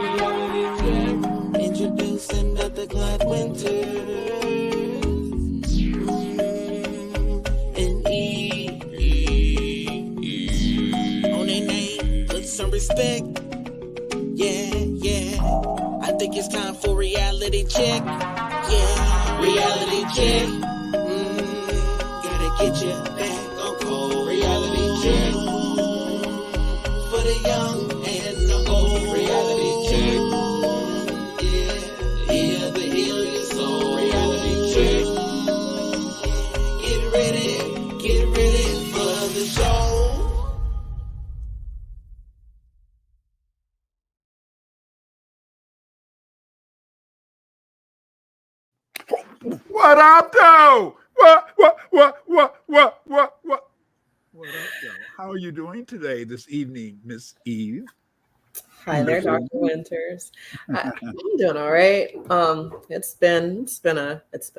Reality check. Introducing Dr. Clyde Winter. And on their name, put some respect. Yeah. I think it's time for reality check. Yeah, reality check. Gotta get you back on cold. Reality check. For the young and the old. Reality check. Yeah, the heal your soul. Reality check. Get ready for the show. What up, though? What up, though? How are you doing today, this evening, Miss Eve? Hi there, Dr. Winters. I'm doing all right. It's been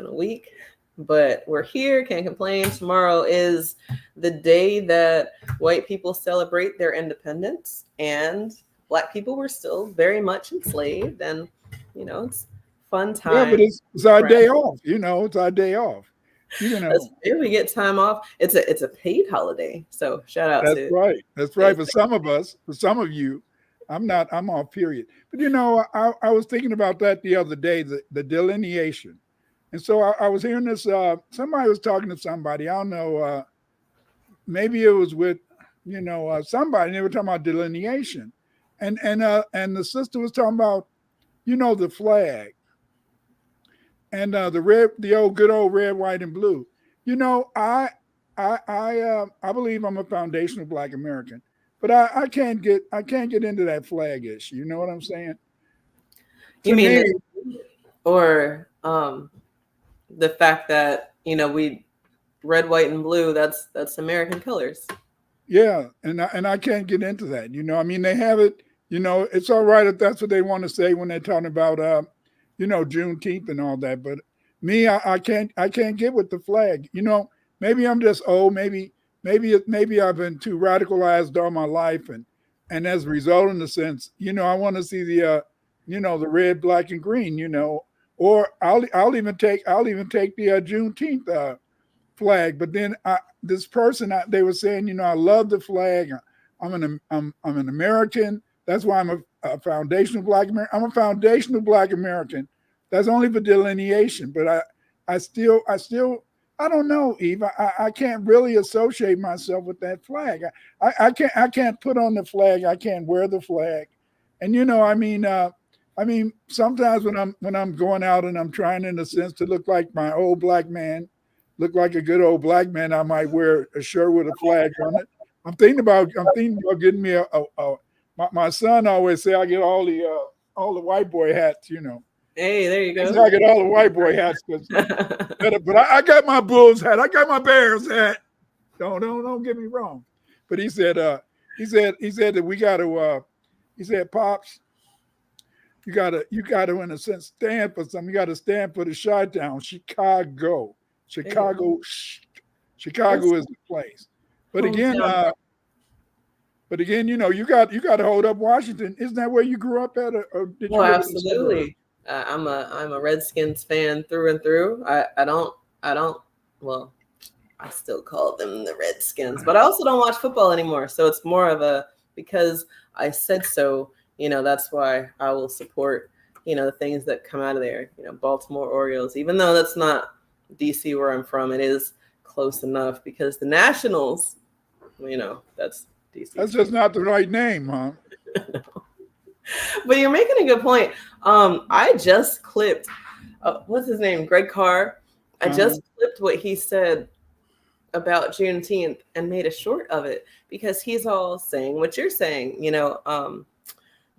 a week, but we're here. Can't complain. Tomorrow is the day that white people celebrate their independence, and Black people were still very much enslaved. And it's fun time. Yeah, but it's our day off. It's our day off. We get time off. It's a paid holiday, so shout out That's to. Right. That's right. For some of us, for some of you, I'm off, period. But I was thinking about that the other day, the delineation. And so I was hearing this, somebody was talking to somebody, I don't know, maybe it was with, somebody, and they were talking about delineation. And the sister was talking about, the flag. And the old good old red, white, and blue. I believe I'm a foundational Black American, but I can't get into that flag issue. You know what I'm saying? You mean or the fact that we red, white, and blue, that's American colors. Yeah, and I can't get into that. They have it. It's all right if that's what they want to say when they're talking about Juneteenth and all that. But me, I can't get with the flag. Maybe I'm just old. Maybe I've been too radicalized all my life, and as a result, in a sense, I want to see the the red, black, and green. Or I'll even take the Juneteenth flag. But then this person, they were saying, I love the flag. I'm an American. That's why I'm a foundational Black American. I'm a foundational Black American. That's only for delineation. But I still, I don't know, Eve. I can't really associate myself with that flag. I can't put on the flag. I can't wear the flag. And sometimes when I'm going out and I'm trying, in a sense, to look like my old Black man, look like a good old Black man, I might wear a shirt with a flag on it. I'm thinking about getting me my son always say I get all the white boy hats. Hey, there you go. I get all the white boy hats, but I got my Bulls hat. I got my Bears hat. Don't get me wrong. But he said that we got to. He said, Pops, you got to in a sense stand for something. You got to stand for the Chi-Town, Chicago. Chicago is the place. But again, you got to hold up Washington. Isn't that where you grew up at? Or did you absolutely. I'm a Redskins fan through and through. I don't. Well, I still call them the Redskins, but I also don't watch football anymore. So it's more of a because I said so. That's why I will support the things that come out of there. Baltimore Orioles, even though that's not DC where I'm from, it is close enough because the Nationals, that's DC. That's just not the right name, huh? But you're making a good point. I just clipped, what's his name? Greg Carr. I just clipped what he said about Juneteenth and made a short of it because he's all saying what you're saying.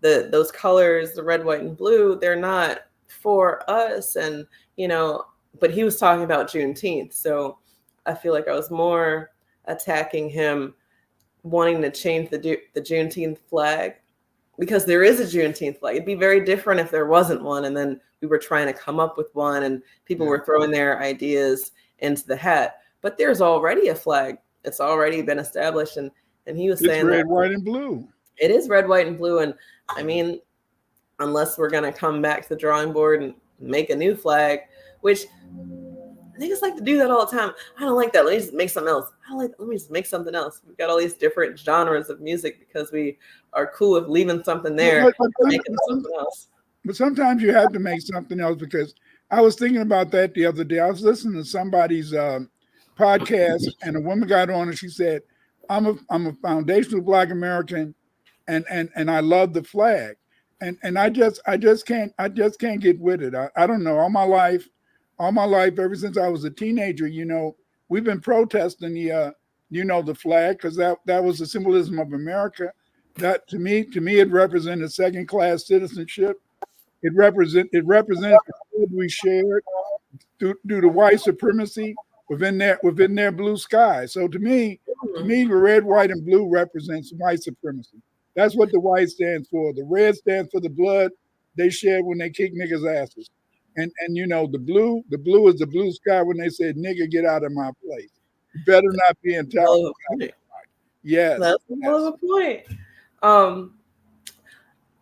Those colors, the red, white, and blue, they're not for us. And, but he was talking about Juneteenth. So I feel like I was more attacking him wanting to change the Juneteenth flag because there is a Juneteenth flag. It'd be very different if there wasn't one. And then we were trying to come up with one and people were throwing their ideas into the hat. But there's already a flag. It's already been established. And he was saying red, white, and blue. It is red, white, and blue. And I mean, unless we're going to come back to the drawing board and make a new flag, which niggas like to do that all the time. I don't like that. Let me just make something else. I don't like that. Let me just make something else. We've got all these different genres of music because we are cool with leaving something there and making something else. But sometimes you have to make something else, because I was thinking about that the other day. I was listening to somebody's podcast, and a woman got on and she said, I'm a foundational Black American, and I love the flag. And I just can't get with it. I don't know. All my life, ever since I was a teenager, we've been protesting the flag, because that was the symbolism of America. That to me it represented second class citizenship. It represented the food we shared due to white supremacy within their blue sky. So to me, the red, white, and blue represents white supremacy. That's what the white stands for. The red stands for the blood they shed when they kicked niggas' asses. And the blue is the blue sky when they said, nigga, get out of my place. You better not be in town. Yes. That's a hell of a point.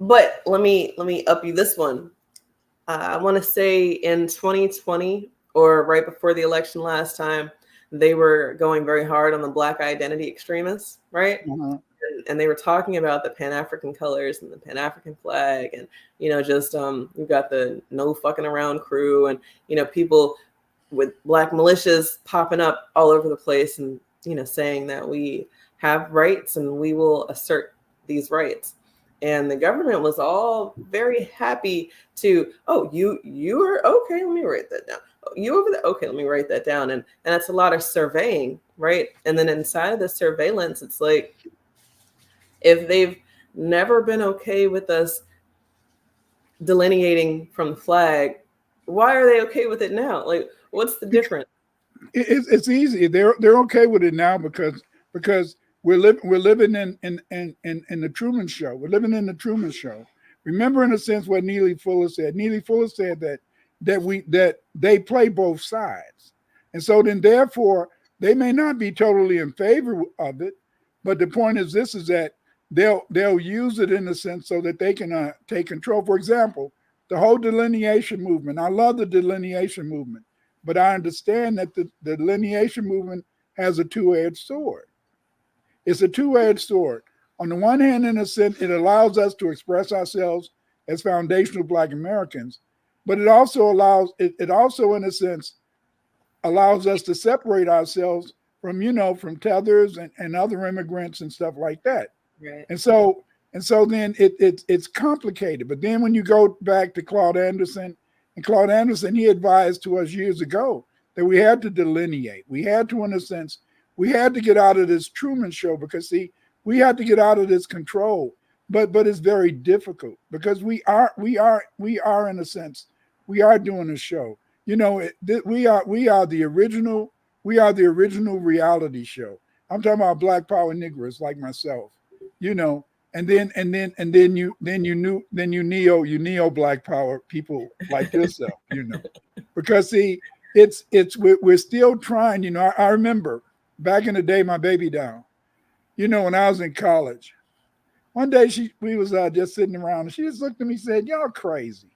But let me up you this one. I want to say in 2020, or right before the election last time, they were going very hard on the Black identity extremists, right? Uh-huh. And they were talking about the Pan-African colors and the Pan-African flag, and just we've got the no fucking around crew, and people with Black militias popping up all over the place, and saying that we have rights and we will assert these rights. And the government was all very happy to, oh, you are okay, let me write that down. Oh, you over there, okay, let me write that down. And it's a lot of surveying, right? And then inside of the surveillance, it's like, if they've never been okay with us delineating from the flag, why are they okay with it now? Like, what's the difference? It's easy. They're okay with it now because we're living in the Truman Show. We're living in the Truman Show. Remember, in a sense, what Neely Fuller said. Neely Fuller said that they play both sides, and so then therefore they may not be totally in favor of it, but the point is this: is that they'll use it in a sense so that they can take control. For example, the whole delineation movement. I love the delineation movement, but I understand that the delineation movement has a two-edged sword. It's a two-edged sword. On the one hand, in a sense, it allows us to express ourselves as foundational Black Americans, but it also in a sense, allows us to separate ourselves from Tethers and other immigrants and stuff like that. Right. And so then it's complicated. But then when you go back to Claude Anderson, he advised to us years ago that we had to delineate. We had to, in a sense, we had to get out of this Truman Show, because see, we had to get out of this control. But it's very difficult, because we are in a sense, we are doing a show. We are the original reality show. I'm talking about Black Power Negroes like myself, and then you neo Black Power people like yourself, because see, we're still trying. I remember back in the day, my baby down, when I was in college, one day we was just sitting around, and she just looked at me and said, "Y'all crazy."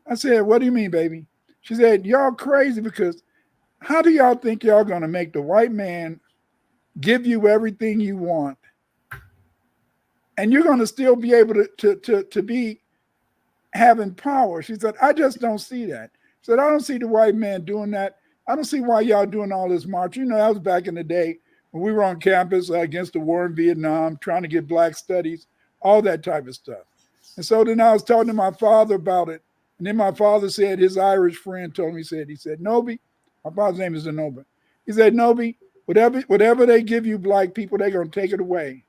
I said, "What do you mean, baby?" She said, "Y'all crazy because how do y'all think y'all gonna make the white man give you everything you want, and you're gonna still be able to be having power?" She said, "I just don't see that." She said, "I don't see the white man doing that. I don't see why y'all doing all this march." That was back in the day when we were on campus against the war in Vietnam, trying to get Black studies, all that type of stuff. And so then I was talking to my father about it. And then my father said, his Irish friend told me, he said, "Nobi," my father's name is Anoba. He said, "Nobi, whatever they give you Black people, they're going to take it away."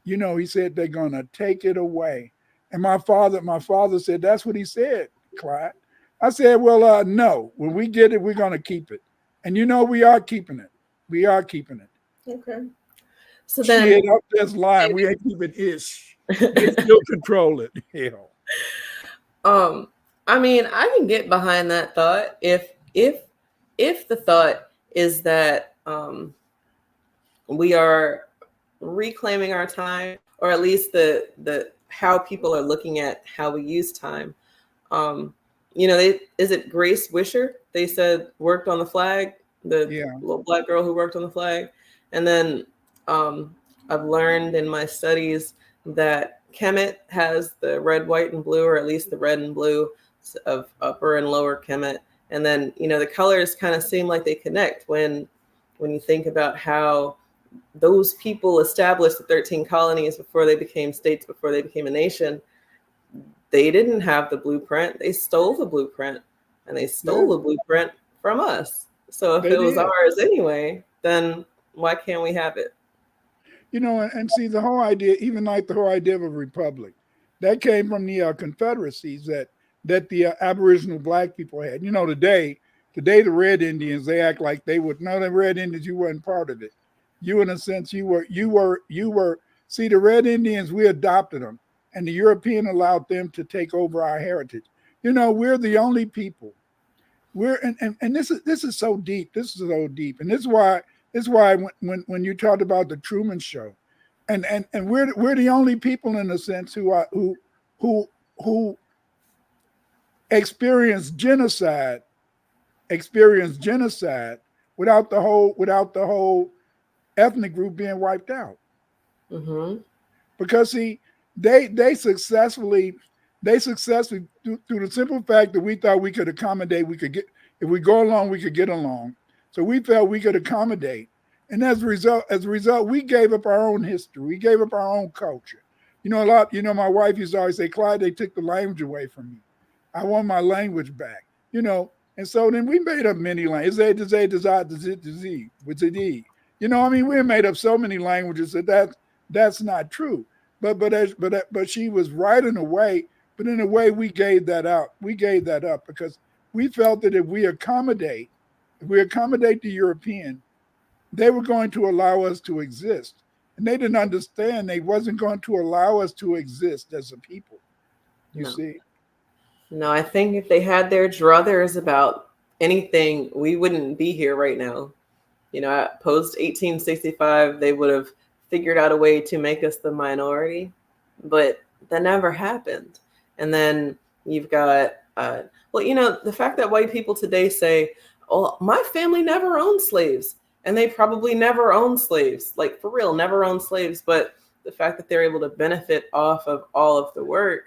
He said, they're going to take it away. And my father said, "That's what he said, Clyde." I said, "Well, no, when we get it, we're going to keep it." And we are keeping it. We are keeping it. Okay. So then, I'm just lying. We ain't keeping ish. We still control it. I mean, I can get behind that thought if the thought is that we are reclaiming our time, or at least the how people are looking at how we use time. Is it Grace Wisher? They said worked on the flag, the Yeah. little black girl who worked on the flag. And then I've learned in my studies that Kemet has the red, white, and blue, or at least the red and blue of upper and lower Kemet. And then, the colors kind of seem like they connect when you think about how those people established the 13 colonies before they became states, before they became a nation. They didn't have the blueprint. They stole the blueprint, and they stole the blueprint from us. So if it was ours anyway, then why can't we have it? And see, the whole idea, even like the whole idea of a republic, that came from the confederacies that the Aboriginal black people had. Today the Red Indians, they act like they would. No, the Red Indians, you weren't part of it. You, in a sense, you were. See, the Red Indians, we adopted them, and the European allowed them to take over our heritage. We're the only people. And this is so deep. This is so deep, and this is why when you talked about the Truman Show, and we're the only people, in a sense, who experience genocide without the whole ethnic group being wiped out. Mm-hmm. Because see, they successfully through the simple fact that we thought we could accommodate, if we go along, we could get along. So we felt we could accommodate. And as a result, we gave up our own history. We gave up our own culture. My wife used to always say, Clyde, they took the language away from me. I want my language back. And so then we made up many languages. We made up so many languages that's not true. But she was right in a way. But in a way, we gave that up. We gave that up because we felt that if we accommodate the European, they were going to allow us to exist. And they didn't understand they wasn't going to allow us to exist as a people. You see? No, I think if they had their druthers about anything, we wouldn't be here right now. Post 1865, they would have figured out a way to make us the minority, but that never happened. And then you've got, the fact that white people today say, oh, my family never owned slaves. And they probably never owned slaves, like for real, never owned slaves. But the fact that they're able to benefit off of all of the work,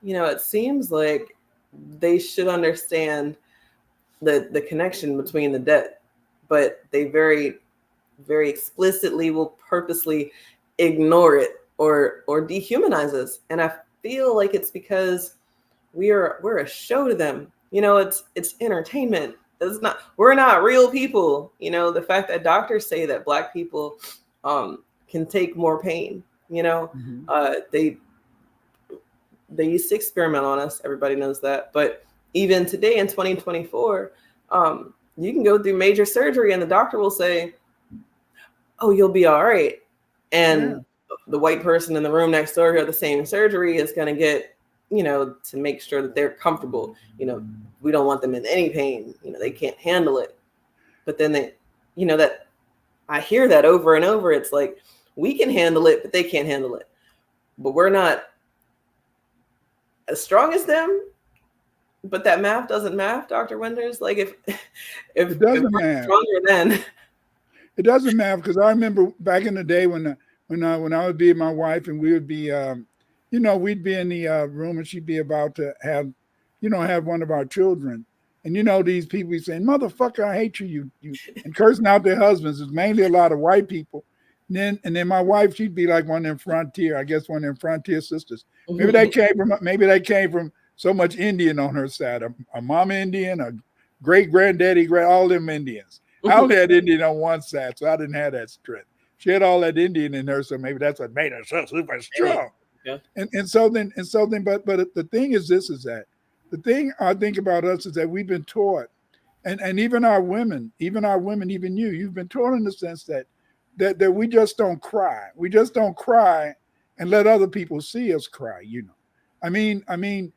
it seems like they should understand the connection between the debt, but they very, very explicitly will purposely ignore it or dehumanize us. And I feel like it's because we're a show to them. It's entertainment. We're not real people. The fact that doctors say that Black people can take more pain, they used to experiment on us. Everybody knows that. But even today in 2024, you can go through major surgery and the doctor will say, oh, you'll be all right. And the white person in the room next door who had the same surgery is going to get, to make sure that they're comfortable. We don't want them in any pain. They can't handle it. But then that I hear that over and over. It's like, we can handle it, but they can't handle it. But we're not as strong as them. But that math doesn't math, Dr. Winters. Like if it doesn't if we're math. stronger then. It doesn't matter because I remember back in the day when I would be with my wife and we would be, we'd be in the room and she'd be about to have one of our children. And, these people be saying, motherfucker, I hate you, and cursing out their husbands. It's mainly a lot of white people. And then my wife, she'd be like one of them frontier sisters. Maybe they came from so much Indian on her side, a mama Indian, a great granddaddy, all them Indians. I only had Indian on one side, so I didn't have that strength. She had all that Indian in her, so maybe that's what made her so super strong. Yeah. And so then, but the thing is the thing I think about us is that we've been taught, and even our women, even you've been taught in the sense that we just don't cry. We just don't cry and let other people see us cry. I mean,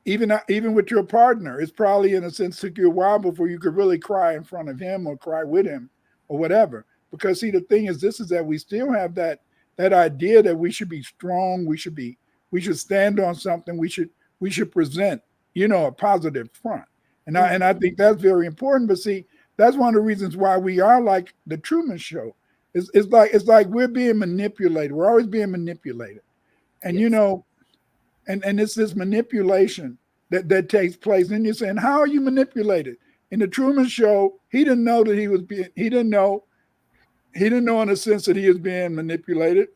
even with your partner, it's probably in a sense took you a while before you could really cry in front of him or cry with him or whatever. Because see, the thing is, this is that we still have that that idea that we should be strong, we should stand on something, we should present, a positive front. And I think that's very important. But see, that's one of the reasons why we are like the Truman Show. It's like we're being manipulated. We're always being manipulated. And Yes. and it's this manipulation that takes place. And you're saying, how are you manipulated? In the Truman Show, he didn't know that he didn't know in a sense that he was being manipulated.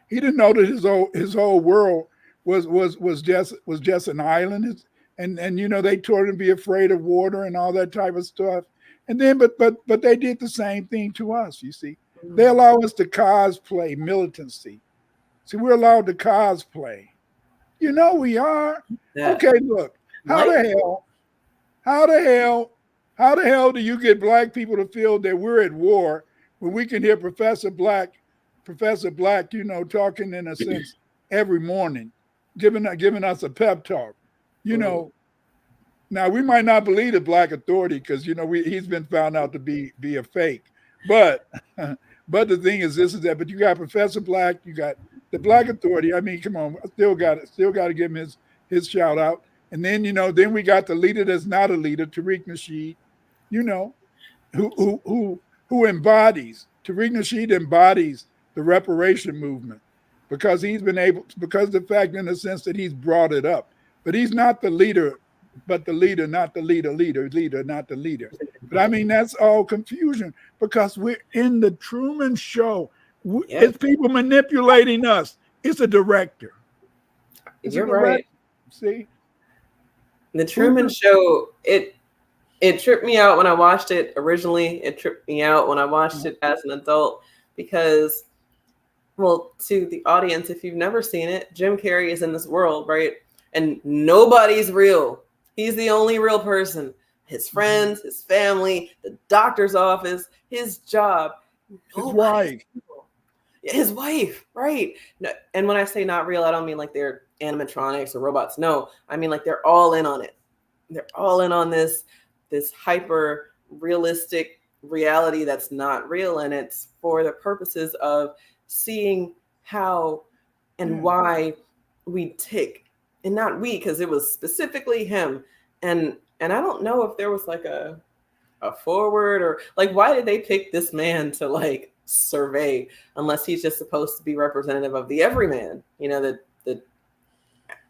He didn't know that his whole world was just an island. And they told him to be afraid of water and all that type of stuff. And then but they did the same thing to us, you see. They allow us to cosplay militancy. See, we're allowed to cosplay. We are. Yeah. Okay, look. How the hell do you get black people to feel that we're at war when we can hear Professor Black, talking in a sense every morning, giving us a pep talk. Now we might not believe the Black Authority because he's been found out to be a fake, but but the thing is this is that. But you got Professor Black, you got the Black Authority. I mean, come on, still got to give him his shout out. And then we got the leader that's not a leader, Tariq Nasheed, who embodies Tariq Nasheed embodies the reparation movement because the fact in the sense that he's brought it up, but he's not the leader, but the leader, not the leader, not the leader. But I mean, that's all confusion because we're in the Truman Show. It's people manipulating us. It's a director. You're right. See? The Truman Show, it tripped me out when I watched it originally. It tripped me out when I watched it as an adult because, well, to the audience, if you've never seen it, Jim Carrey is in this world, right? And nobody's real. He's the only real person. His friends, his family, the doctor's office, his job. His wife. His wife, right? No, and when I say not real, I don't mean like they're animatronics or robots. No, I mean like they're all in on it. They're all in on this hyper realistic reality that's not real, and it's for the purposes of seeing how and why we tick, and not we, because it was specifically him. And I don't know if there was like a forward or like why did they pick this man to like survey unless he's just supposed to be representative of the everyman, the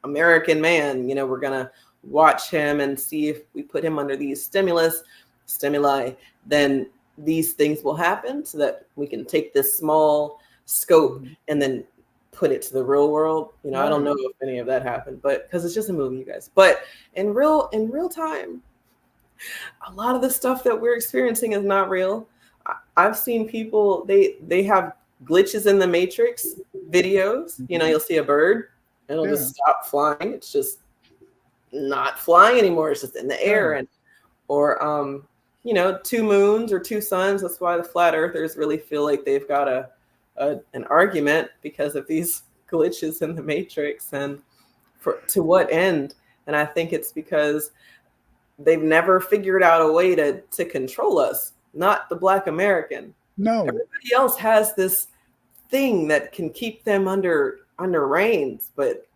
American man. We're gonna watch him and see if we put him under these stimuli, then these things will happen so that we can take this small scope and then put it to the real world. I don't know if any of that happened, but because it's just a movie, you guys. But in real time, a lot of the stuff that we're experiencing is not real. I've seen people, they have glitches in the Matrix videos. You'll see a bird and it'll just stop flying. It's just not flying anymore. It's just in the air. Or 2 moons or 2 suns. That's why the flat earthers really feel like they've got an argument because of these glitches in the Matrix. And to what end? And I think it's because they've never figured out a way to control us. Not the Black American. No. Everybody else has this thing that can keep them under reins, but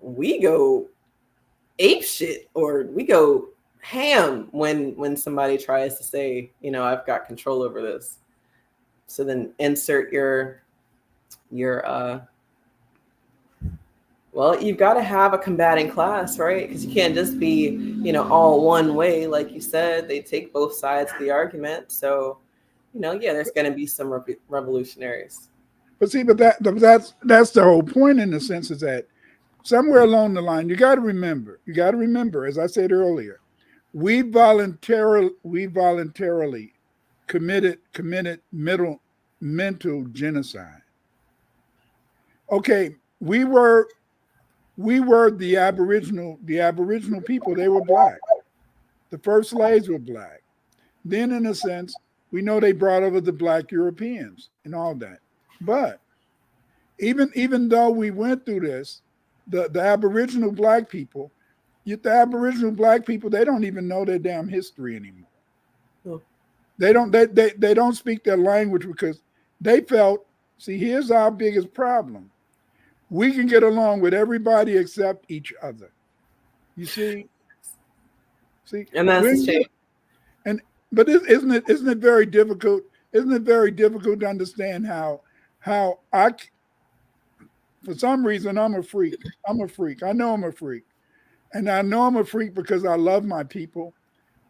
we go ape shit or we go ham when somebody tries to say, I've got control over this. So then insert your well, you've got to have a combating class, right? Because you can't just be, all one way. Like you said, they take both sides of the argument. So, there's going to be some revolutionaries. But see, that's the whole point in the sense is that somewhere along the line, you got to remember, as I said earlier, we voluntarily committed mental genocide. Okay, we were the Aboriginal people. They were Black. The first slaves were Black. Then, in a sense, we know they brought over the Black Europeans and all that. But even though we went through this, the Aboriginal Black people, they don't even know their damn history anymore. Oh. They don't speak their language because they felt See, here's our biggest problem. We can get along with everybody except each other. You see, And that's a shame. and but isn't it very difficult? Isn't it very difficult to understand how for some reason I'm a freak. I'm a freak. I know I'm a freak, and I know I'm a freak because I love my people.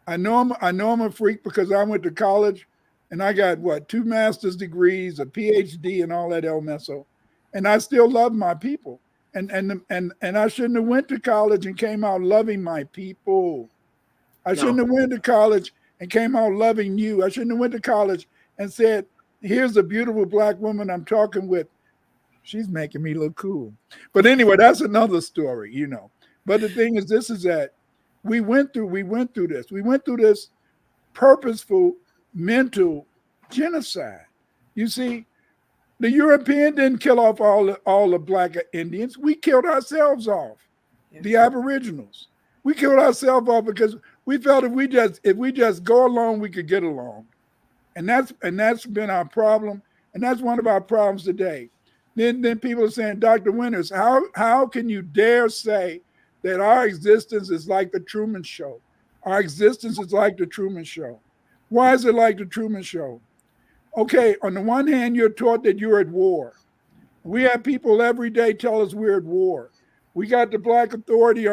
I know I'm a freak because I went to college, and I got what, 2 master's degrees, a PhD, and all that LMSO, and I still love my people. And I shouldn't have went to college and came out loving my people. I shouldn't No. have went to college and came out loving you. I shouldn't have went to college and said, "Here's a beautiful black woman I'm talking with. She's making me look cool." But anyway, that's another story. But the thing is, this is that we went through this. We went through this purposeful mental genocide. You see, the European didn't kill off all the black Indians. We killed ourselves off, the Aboriginals. We killed ourselves off because we felt if we just go along, we could get along. And that's been our problem. And that's one of our problems today. Then people are saying, Dr. Winters, how can you dare say that our existence is like the Truman Show? Our existence is like the Truman Show. Why is it like the Truman Show? Okay, on the one hand, you're taught that you're at war. We have people every day tell us we're at war. We got the Black Authority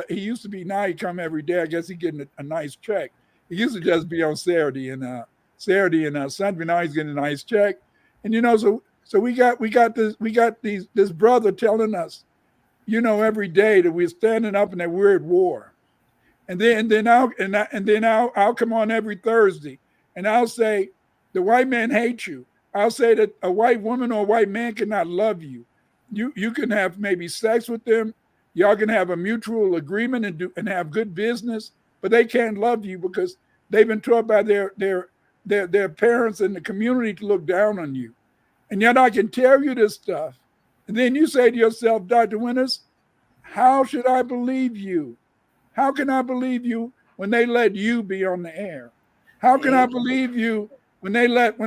he used to be, now he come every day. I guess he's getting a nice check. He used to just be on Saturday and Sunday. Now he's getting a nice check. And so we got this brother telling us, every day that we're standing up and that we're at war. And then I'll come on every Thursday and I'll say, the white man hates you. I'll say that a white woman or a white man cannot love you. You can have maybe sex with them. Y'all can have a mutual agreement and have good business, but they can't love you because they've been taught by their parents and the community to look down on you. And yet I can tell you this stuff. And then you say to yourself, Dr. Winters, how should I believe you? How can I believe you when they let you be on the air? How can I believe you when they let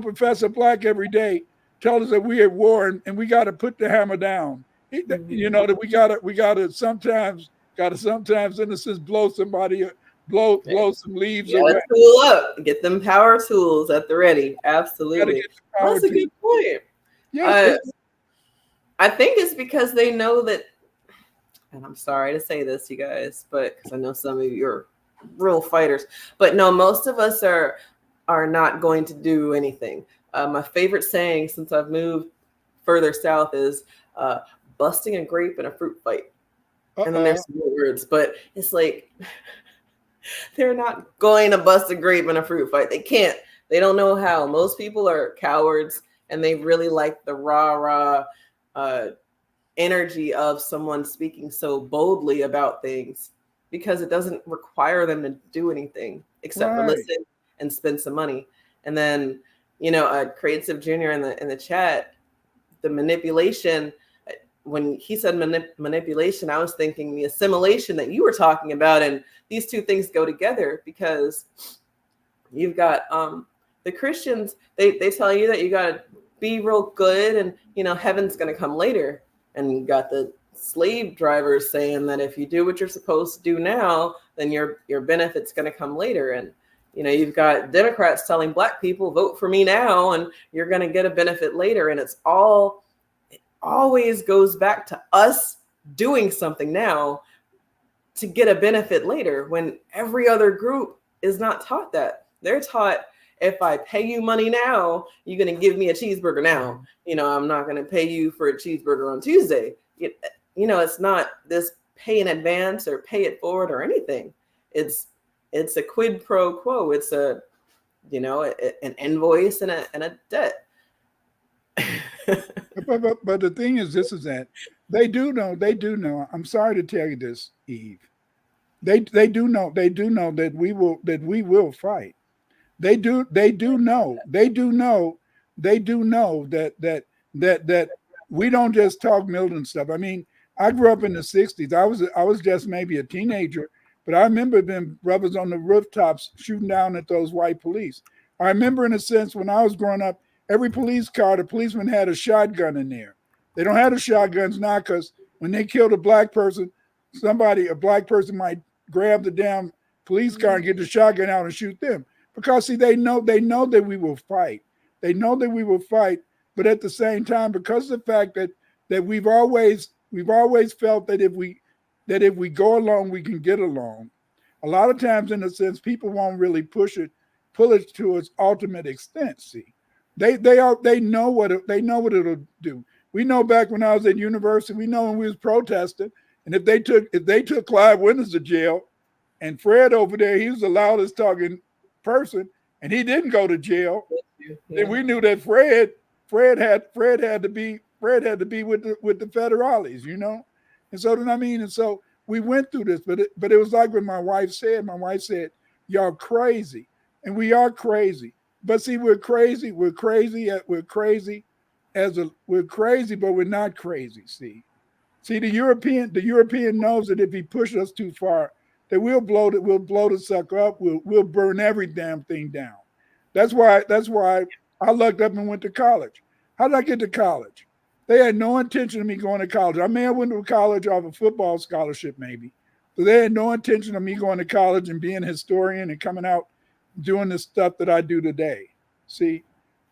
Professor Black every day tell us that we're at war and we got to put the hammer down? That we gotta sometimes in a sense blow somebody, blow some leaves away. Tool up, get them power tools at the ready. Absolutely, that's a good point. Yeah, I think it's because they know that, and I'm sorry to say this, you guys, but because I know some of you are real fighters, but no, most of us are not going to do anything. My favorite saying since I've moved further south is busting a grape in a fruit fight. And then there's some more words, but it's like they're not going to bust a grape in a fruit fight. They can't. They don't know how. Most people are cowards, and they really like the rah energy of someone speaking so boldly about things because it doesn't require them to do anything except for listen and spend some money. And then, Creative Junior in the chat, the manipulation. When he said manipulation, I was thinking the assimilation that you were talking about, and these two things go together because you've got the Christians. They tell you that you got to be real good, and heaven's going to come later. And you got the slave drivers saying that if you do what you're supposed to do now, then your benefit's going to come later. And you've got Democrats telling black people, vote for me now, and you're going to get a benefit later. And it always goes back to us doing something now to get a benefit later, when every other group is not taught that. They're taught, if I pay you money now, you're going to give me a cheeseburger now. I'm not going to pay you for a cheeseburger on Tuesday. It's not this pay in advance or pay it forward or anything. It's a quid pro quo. It's an invoice and a debt. But the thing is, this is that they do know. I'm sorry to tell you this, Eve. They do know that we will fight. They do know that we don't just talk Milton stuff. I mean, I grew up in the 60s. I was just maybe a teenager, but I remember them brothers on the rooftops shooting down at those white police. I remember, in a sense, when I was growing up, every police car, the policeman had a shotgun in there. They don't have the shotguns now because when they killed a black person, a black person might grab the damn police car and get the shotgun out and shoot them. Because see, they know that we will fight. They know that we will fight, but at the same time, because of the fact that we've always felt that if we go along, we can get along. A lot of times, in a sense, people won't really pull it to its ultimate extent. See, they know what it'll do. We know back when I was at university, we know when we was protesting, and if they took Clive Winters to jail, and Fred over there, he was the loudest talking person, and he didn't go to jail, then we knew that Fred had to be with the federales, you know. And so then and so we went through this, but it was like when my wife said, y'all crazy. And we are crazy. But see, we're crazy, but we're not crazy. See, the European knows that if he pushes us too far, that we'll blow the sucker up, we'll burn every damn thing down. That's why I lucked up and went to college. How did I get to college? They had no intention of me going to college. I may have went to college off a football scholarship, maybe. But they had no intention of me going to college and being a historian and coming out doing the stuff that I do today. See?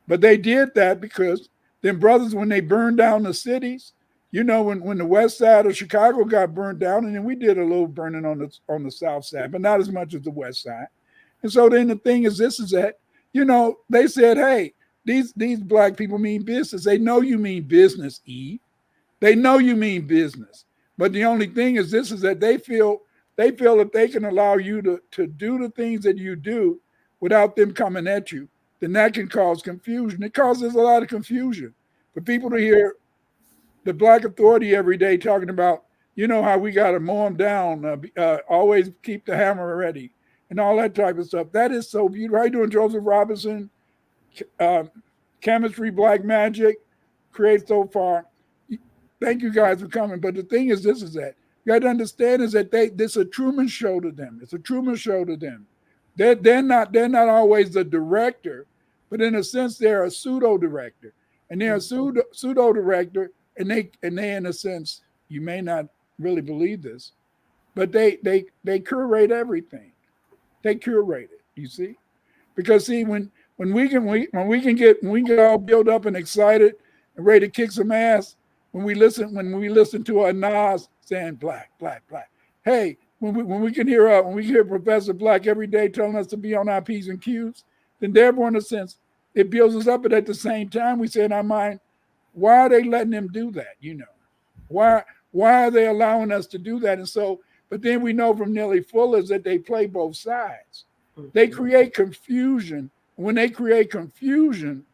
But they did that because them brothers, when they burned down the cities, you know, when the west side of Chicago got burned down, and then we did a little burning on the south side, but not as much as the west side. And so then the thing is that, you know, they said, hey, these black people mean business. They know you mean business, Eve. They know you mean business. But the only thing is that they feel that they can allow you to do the things that you do without them coming at you, then that can cause confusion. It causes a lot of confusion for people to hear the black authority every day talking about, you know, how we got to mow them down, always keep the hammer ready, and all that type of stuff. That is so beautiful. How you doing, Joseph Robinson? Chemistry, Black Magic, Create So Far. Thank you guys for coming. But the thing is that you got to understand is that this is a Truman Show to them. It's a Truman Show to them. They're not always the director, but in a sense they're a pseudo director, and they're a pseudo director, and they in a sense, you may not really believe this, but they curate everything. They curate it. You see, because see when we get all built up and excited and ready to kick some ass, when we listen to our Nas saying black, black, black. Hey, when we hear Professor Black every day telling us to be on our P's and Q's, then therefore in a sense it builds us up. But at the same time, we say in our mind, why are they letting them do that? You know, why are they allowing us to do that? And so, but then we know from Nellie Fuller's that they play both sides. They create confusion. When they create confusion,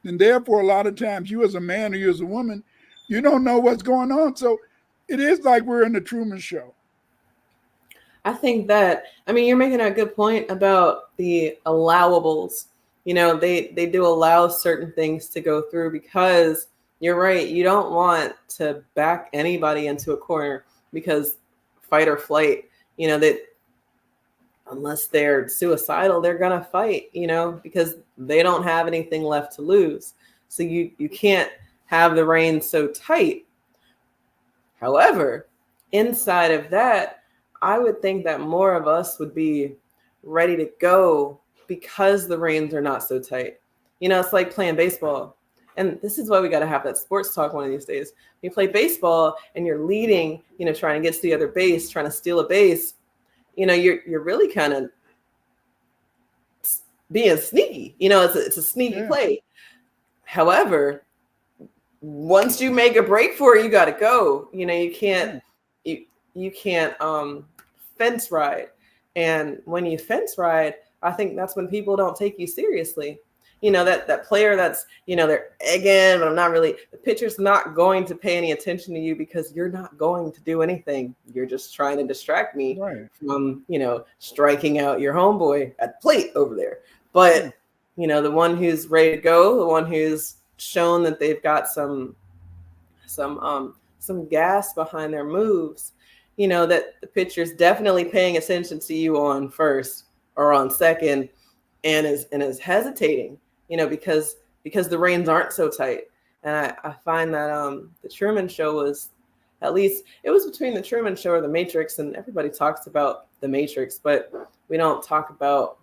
then therefore a lot of times you as a man or you as a woman, you don't know what's going on. So it is like we're in the Truman Show. I think that, you're making a good point about the allowables. You know, they do allow certain things to go through because you're right. You don't want to back anybody into a corner because fight or flight, you know, that unless they're suicidal, they're going to fight, you know, because they don't have anything left to lose. So you can't have the reins so tight. However, inside of that, I would think that more of us would be ready to go because the reins are not so tight. You know, it's like playing baseball. And this is why we got to have that sports talk one of these days. When you play baseball and you're leading, you know, trying to get to the other base, trying to steal a base, you know, you're really kind of being sneaky. You know, it's a sneaky play. However, once you make a break for it, you got to go. You know, you can't fence ride. And when you fence ride, I think that's when people don't take you seriously. You know, that player that's, you know, they're egging, but the pitcher's not going to pay any attention to you because you're not going to do anything. You're just trying to distract me from, you know, striking out your homeboy at the plate over there. But, you know, the one who's ready to go, the one who's shown that they've got some gas behind their moves, you know, that the pitcher's definitely paying attention to you on first or on second and is hesitating. because the reins aren't so tight. And I find that the Truman Show was, at least it was between the Truman Show or the Matrix, and everybody talks about the Matrix, but we don't talk about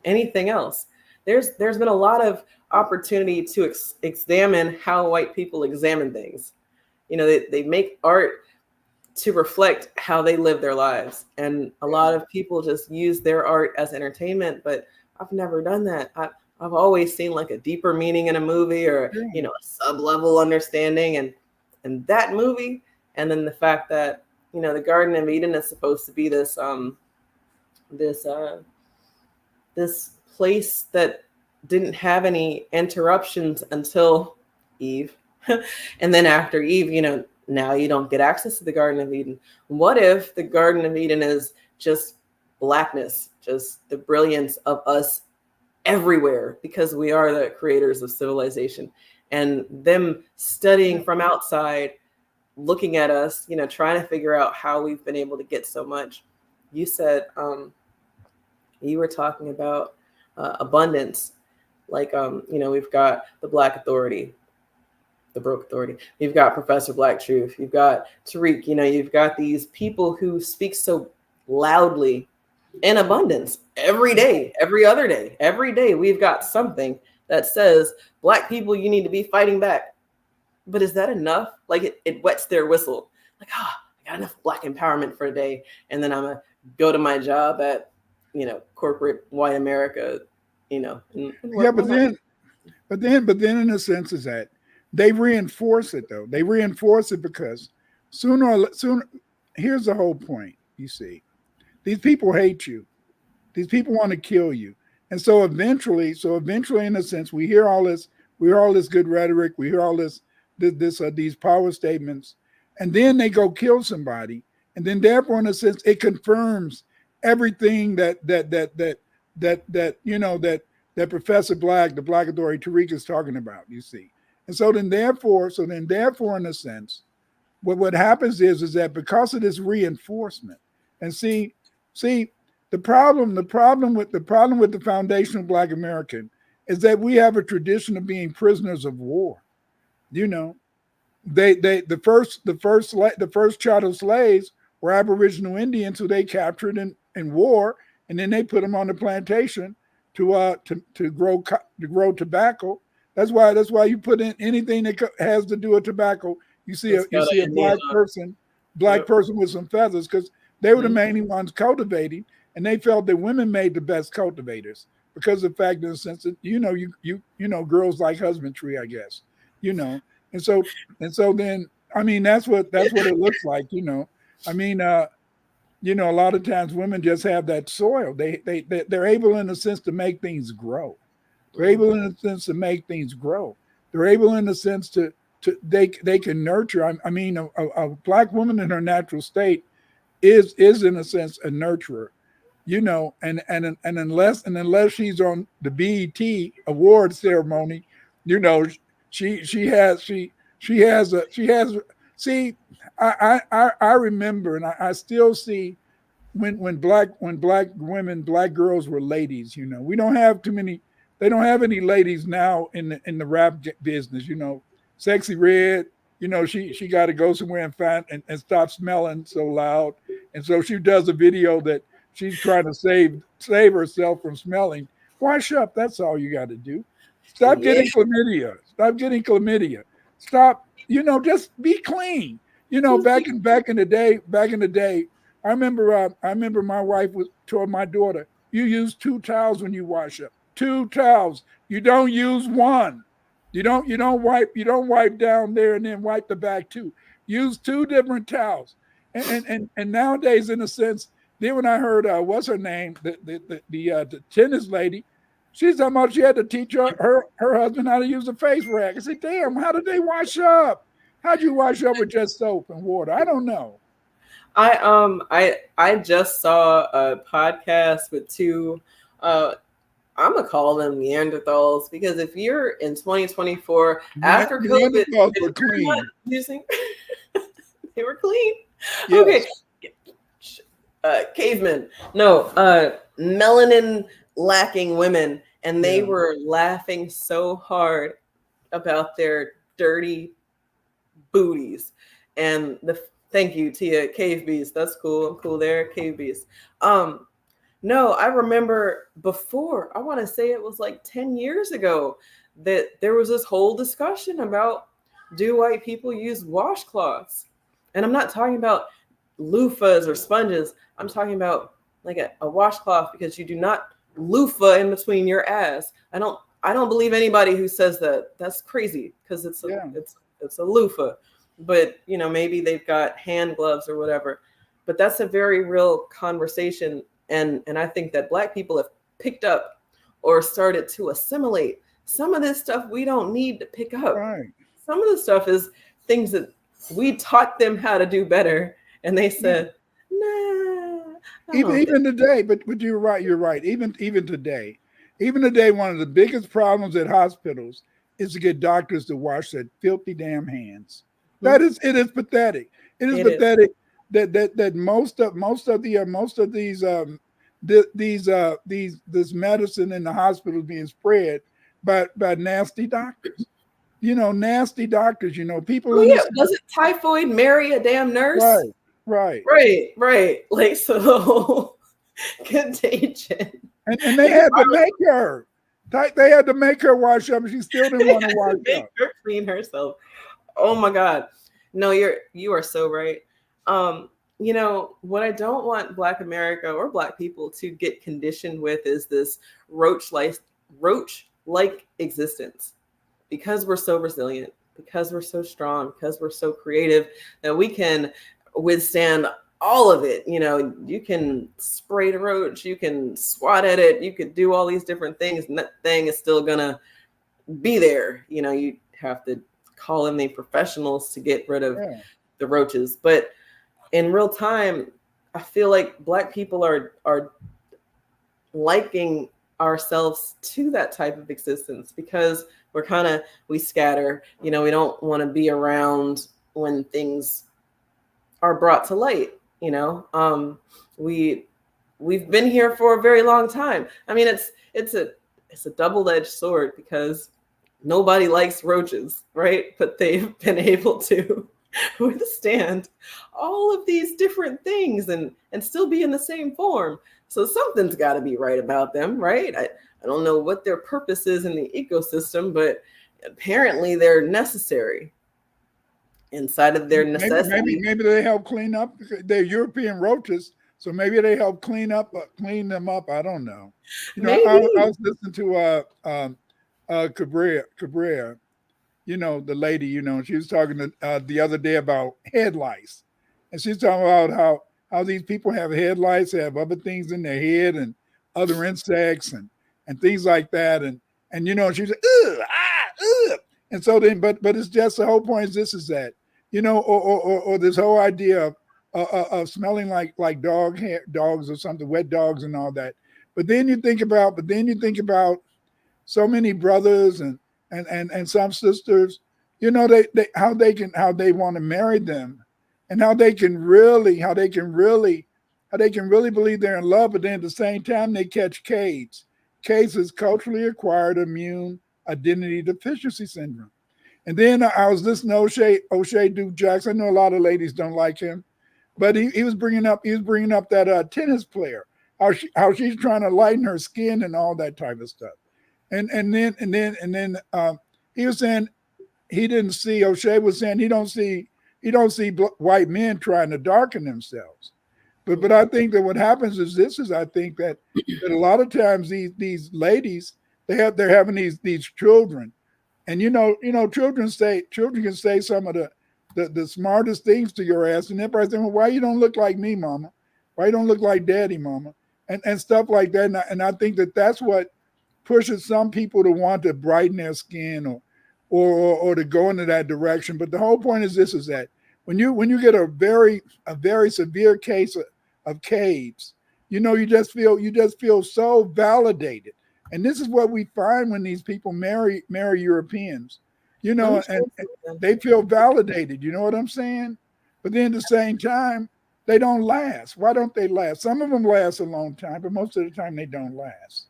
anything else. There's been a lot of opportunity to examine how white people examine things. They make art to reflect how they live their lives, and a lot of people just use their art as entertainment. But I've never done that. I've always seen like a deeper meaning in a movie, or a sub-level understanding, and that movie, and then the fact that the Garden of Eden is supposed to be this place that didn't have any interruptions until Eve. And then after Eve, now you don't get access to the Garden of Eden. What if the Garden of Eden is just blackness, just the brilliance of us everywhere, because we are the creators of civilization, and them studying from outside, looking at us, trying to figure out how we've been able to get so much. You said, you were talking about abundance, like, we've got the Black Authority, the Broke Authority. You've got Professor Black Truth. You've got Tariq. You've got these people who speak so loudly in abundance every day, every other day, every day. We've got something that says, Black people, you need to be fighting back. But is that enough? Like it wets their whistle. Like, I got enough Black empowerment for a day, and then I'm gonna go to my job at, corporate white America, and but then in a sense is that they reinforce it though. They reinforce it because sooner, here's the whole point. You see, these people hate you. These people want to kill you. And so eventually in a sense, we hear all this good rhetoric. We hear all these power statements, and then they go kill somebody. And then therefore, in a sense, it confirms everything that Professor Black, the Black Authority, Tariq is talking about, you see. And so then therefore, in a sense, what happens is that because of this reinforcement, and see, the problem with the foundational Black American is that we have a tradition of being prisoners of war. The first chattel slaves were Aboriginal Indians who they captured in war, and then they put them on the plantation to grow tobacco. That's why you put in anything that has to do with tobacco. You see a black person with some feathers, because they were the main ones cultivating, and they felt that women made the best cultivators because of the fact, in the sense that girls like husbandry, I guess, and so then that's what it looks like, a lot of times women just have that soil. They're able in a sense to make things grow. They're able in a sense to make things grow. They're able in a sense to they can nurture. A Black woman in her natural state is in a sense a nurturer, and unless she's on the BET award ceremony, she has. See, I remember, and I still see when black women, Black girls were ladies. We don't have too many. They don't have any ladies now in the rap business. Sexy Red. She got to go somewhere and stop smelling so loud, and so she does a video that she's trying to save herself from smelling. Wash up. That's all you got to do. Stop getting chlamydia. Stop getting chlamydia. Stop. Just be clean. Back in the day, I remember my wife told my daughter, you use 2 towels when you wash up. 2 towels. You don't use one. You don't wipe down there and then wipe the back too. Use 2 different towels. And nowadays, in a sense, then when I heard what's her name, the tennis lady, she's talking about she had to teach her husband how to use a face rag. I said, damn, how did they wash up? How'd you wash up with just soap and water? I don't know. I just saw a podcast with 2 I'm gonna call them Neanderthals, because if you're in 2024 after COVID, were clean. They were clean. Yes. Okay. Cavemen. No, melanin lacking women. and they were laughing so hard about their dirty booties. And thank you, Tia, Cave Beast. That's cool. I'm cool there, Cave Beast. No, I remember before, I want to say it was like 10 years ago, that there was this whole discussion about, do white people use washcloths? And I'm not talking about loofahs or sponges. I'm talking about like a washcloth, because you do not loofah in between your ass. I don't believe anybody who says that. That's crazy, because it's a loofah. But maybe they've got hand gloves or whatever. But that's a very real conversation. And I think that Black people have picked up or started to assimilate some of this stuff we don't need to pick up. Right. Some of the stuff is things that we taught them how to do better. And they said, nah. Even today, but you're right. Even today, one of the biggest problems at hospitals is to get doctors to wash their filthy damn hands. It is pathetic. It is pathetic that most of this medicine in the hospital is being spread by nasty doctors. Nasty doctors. People. Oh, yeah. Doesn't typhoid marry a damn nurse? Right. Like, so contagion. And they had to make her. They had to make her wash up, and she still didn't want to wash up. Her clean herself. Oh my God. No, you are so right. What I don't want Black America or Black people to get conditioned with is this roach-like existence. Because we're so resilient, because we're so strong, because we're so creative, that we can withstand all of it. You can spray the roach, you can swat at it, you could do all these different things, and that thing is still gonna be there. You have to call in the professionals to get rid of the roaches. But in real time, I feel like Black people are liking ourselves to that type of existence, because we scatter. We don't want to be around when things are brought to light. We've been here for a very long time. I mean, it's a double-edged sword, because nobody likes roaches, right? But they've been able to withstand all of these different things and still be in the same form. So something's got to be right about them, right? I don't know what their purpose is in the ecosystem, but apparently they're necessary. Inside of their necessity. Maybe they help clean up. They're European roaches, so maybe they help clean them up. I don't know. I was listening to Cabrera, the lady, she was talking the other day about head lice, and she's talking about how these people have head lice, they have other things in their head and other insects and things like that, and she's like, ugh. And so then, but it's just, the whole point is that, or this whole idea of smelling like dogs or something, wet dogs and all that. But then you think about so many brothers and some sisters, how they want to marry them, and how they can really believe they're in love, but then at the same time they catch CAIDS. CAIDS is culturally acquired immune identity deficiency syndrome. And then I was listening to O'Shea Duke Jackson. I know a lot of ladies don't like him, but he was bringing up that tennis player, how she's trying to lighten her skin and all that type of stuff. And then he was saying O'Shea was saying he don't see white men trying to darken themselves. But I think that what happens is I think that a lot of times these ladies, they're having these children, and children can say some of the smartest things to your ass, and everybody's saying, well, why you don't look like me, mama? Why you don't look like daddy, mama? And stuff like that. And I think that's what pushes some people to want to brighten their skin or to go into that direction. But the whole point is that when you get a very severe case of CAIDS, you just feel so validated. And this is what we find when these people marry Europeans, and they feel validated. You know what I'm saying? But then at the same time, they don't last. Why don't they last? Some of them last a long time, but most of the time they don't last.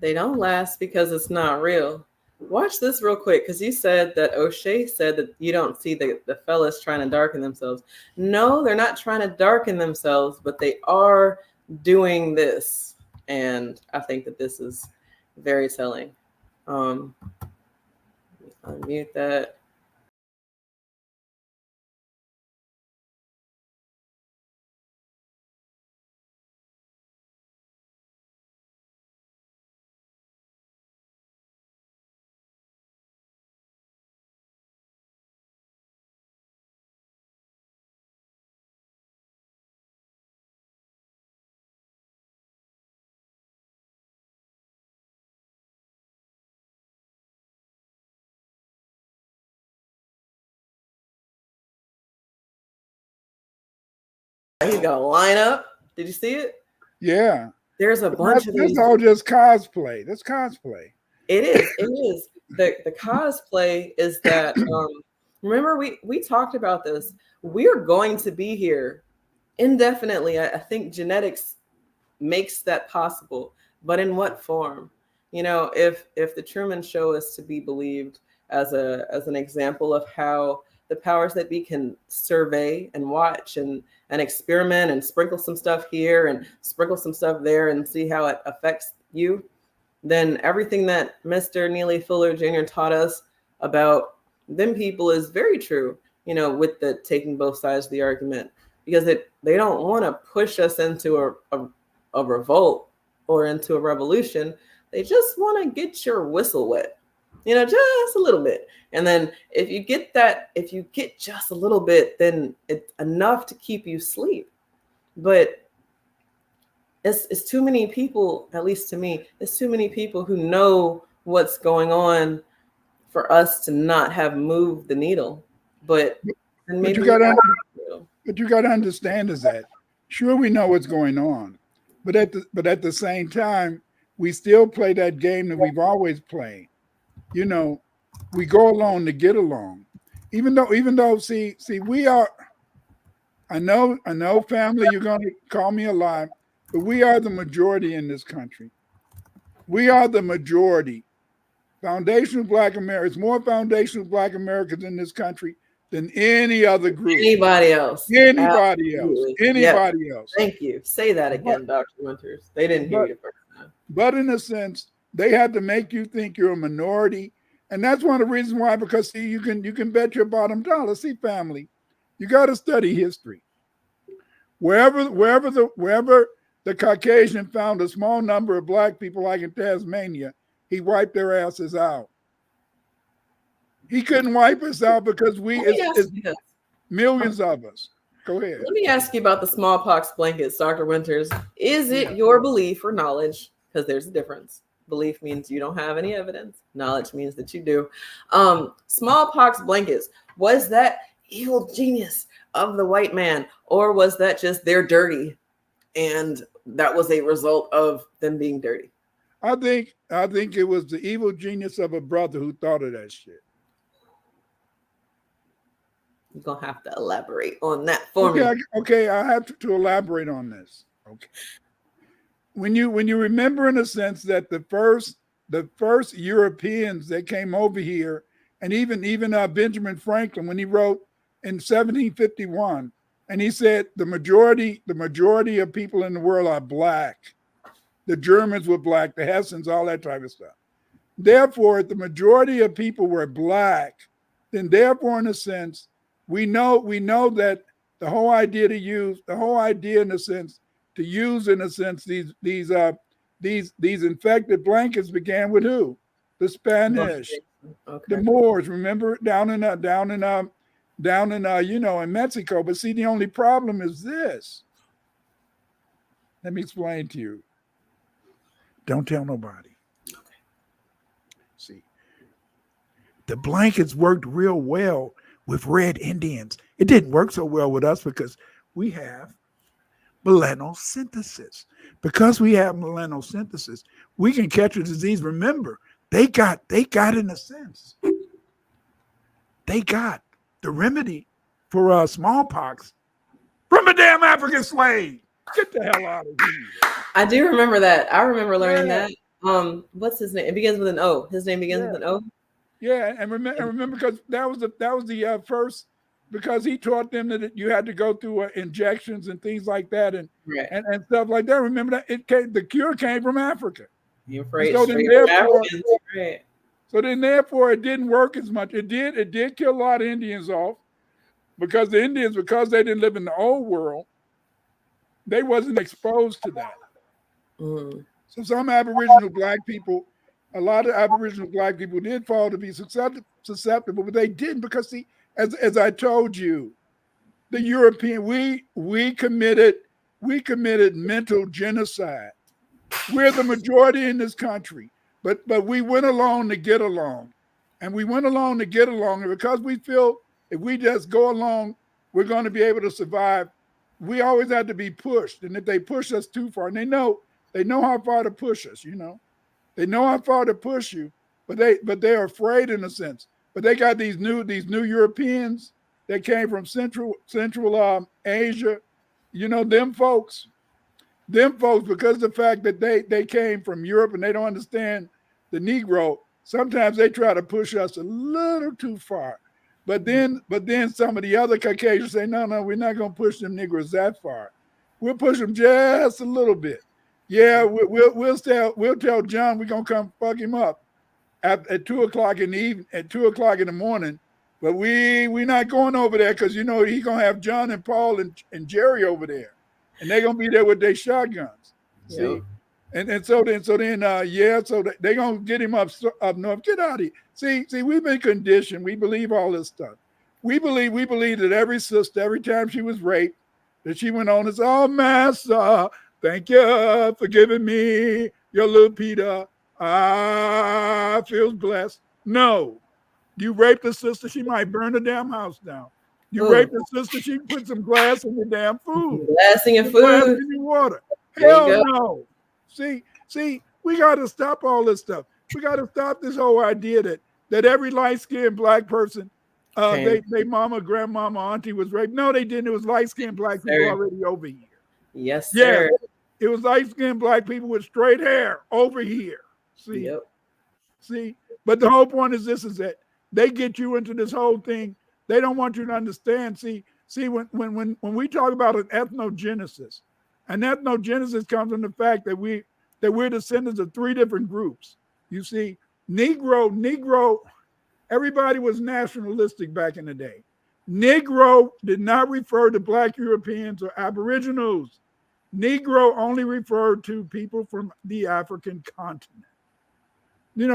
They don't last because it's not real. Watch this real quick, because you said that O'Shea said that you don't see the fellas trying to darken themselves. No, they're not trying to darken themselves, but they are doing this. And I think that this is very telling. Unmute that. He's gonna line up. Did you see it? Yeah. There's a bunch of That's these. all just cosplay. That's cosplay. It is. It is. The cosplay is that remember we talked about this. We're going to be here indefinitely. I think genetics makes that possible, but in what form? You know, if the Truman Show is to be believed as an example of how the powers that be can survey and watch and experiment and sprinkle some stuff here and sprinkle some stuff there and see how it affects you, then everything that Mr. Neely Fuller Jr. taught us about them people is very true, you know, with the taking both sides of the argument, because they don't want to push us into a revolt or into a revolution. They just want to get your whistle wet, you know, just a little bit. And then if you get just a little bit, then it's enough to keep you asleep. But it's too many people, at least to me, it's too many people who know what's going on for us to not have moved the needle. But maybe you got to understand is that sure we know what's going on, but at the same time we still play that game that we've always played. You know, we go along to get along, even though see we are. I know family, you're going to call me a lie, but we are the majority in this country. We are the majority. Foundational Black Americans, more foundational Black Americans in this country than any other group. Anybody else. Anybody else. Thank you. Say that again, Dr. Winters. They didn't hear you the first time. But in a sense, they had to make you think you're a minority. And that's one of the reasons why, because see, you can bet your bottom dollar. See, family, you got to study history. Wherever the Caucasian found a small number of Black people, like in Tasmania, he wiped their asses out. He couldn't wipe us out because it's millions of us. Go ahead. Let me ask you about the smallpox blankets, Dr. Winters. Is it your belief or knowledge? Because there's a difference. Belief means you don't have any evidence. Knowledge means that you do. Smallpox blankets, was that evil genius of the white man, or was that just they're dirty and that was a result of them being dirty? I think it was the evil genius of a brother who thought of that shit. You're gonna have to elaborate on that for me. Okay, I have to elaborate on this. Okay. When you remember, in a sense, that the first Europeans that came over here, and even Benjamin Franklin, when he wrote in 1751, and he said the majority of people in the world are Black. The Germans were Black, the Hessians, all that type of stuff. Therefore, if the majority of people were Black, then therefore, in a sense, we know that the whole idea in a sense these infected blankets began with who? The Spanish, okay. The Moors. Remember down in in Mexico. But see, the only problem is this. Let me explain to you. Don't tell nobody. Okay. See, the blankets worked real well with Red Indians. It didn't work so well with us because we have melanocentesis. Because we have melanocentesis, we can catch a disease. Remember, they got in a sense, they got the remedy for smallpox from a damn African slave. Get the hell out of here. I do remember that. I remember learning that. What's his name? It begins with an O. His name begins Yeah, with an O. yeah, and remember because that was the first, because he taught them that you had to go through injections and things like that, Right. and stuff like that. Remember that the cure came from Africa, You're and afraid so then straight from therefore, Africans. Right. it didn't work as much. It did kill a lot of Indians off, because the Indians, because they didn't live in the old world, they wasn't exposed to that. Mm. So some Aboriginal black people, a lot of Aboriginal black people did fall to be susceptible, but they didn't, because see, as I told you, the European, we committed mental genocide. We're the majority in this country, but we went along to get along, and we went along to get along, and because we feel if we just go along, we're going to be able to survive. We always have to be pushed, and if they push us too far, and they know how far to push us, they know how far to push you, but they're afraid in a sense. But they got these new Europeans that came from Central Asia, them folks, because of the fact that they came from Europe and they don't understand the Negro, sometimes they try to push us a little too far. But then some of the other Caucasians say, no, we're not going to push them Negroes that far. We'll push them just a little bit. Yeah, we'll tell John we're gonna come fuck him up at 2 o'clock in the evening, at 2 o'clock in the morning. But we not going over there, because he gonna have John and Paul and Jerry over there, and they're gonna be there with their shotguns. Yep. See, and so then so they gonna get him up north. Get out of here. See, we've been conditioned. We believe all this stuff. We believe that every sister, every time she was raped, that she went on and said, "Oh, Master, thank you for giving me your little Peter. I feel blessed." No, you raped a sister, she might burn the damn house down. You Ooh. raped a sister, she put some glass in your damn food. Blasting your Glass food. in your water. There you Hell go. no. See, we got to stop all this stuff. We got to stop this whole idea that every light-skinned black person, Okay. they mama, grandmama, auntie was raped. No, they didn't. It was light-skinned black people Sir. already over here. Yes, Yeah, sir. it was light-skinned black people with straight hair over here. Yep. See. But the whole point is this: is that they get you into this whole thing. They don't want you to understand. See, when we talk about an ethnogenesis comes from the fact that we're descendants of three different groups. You see, Negro. Everybody was nationalistic back in the day. Negro did not refer to black Europeans or Aboriginals. Negro only referred to people from the African continent.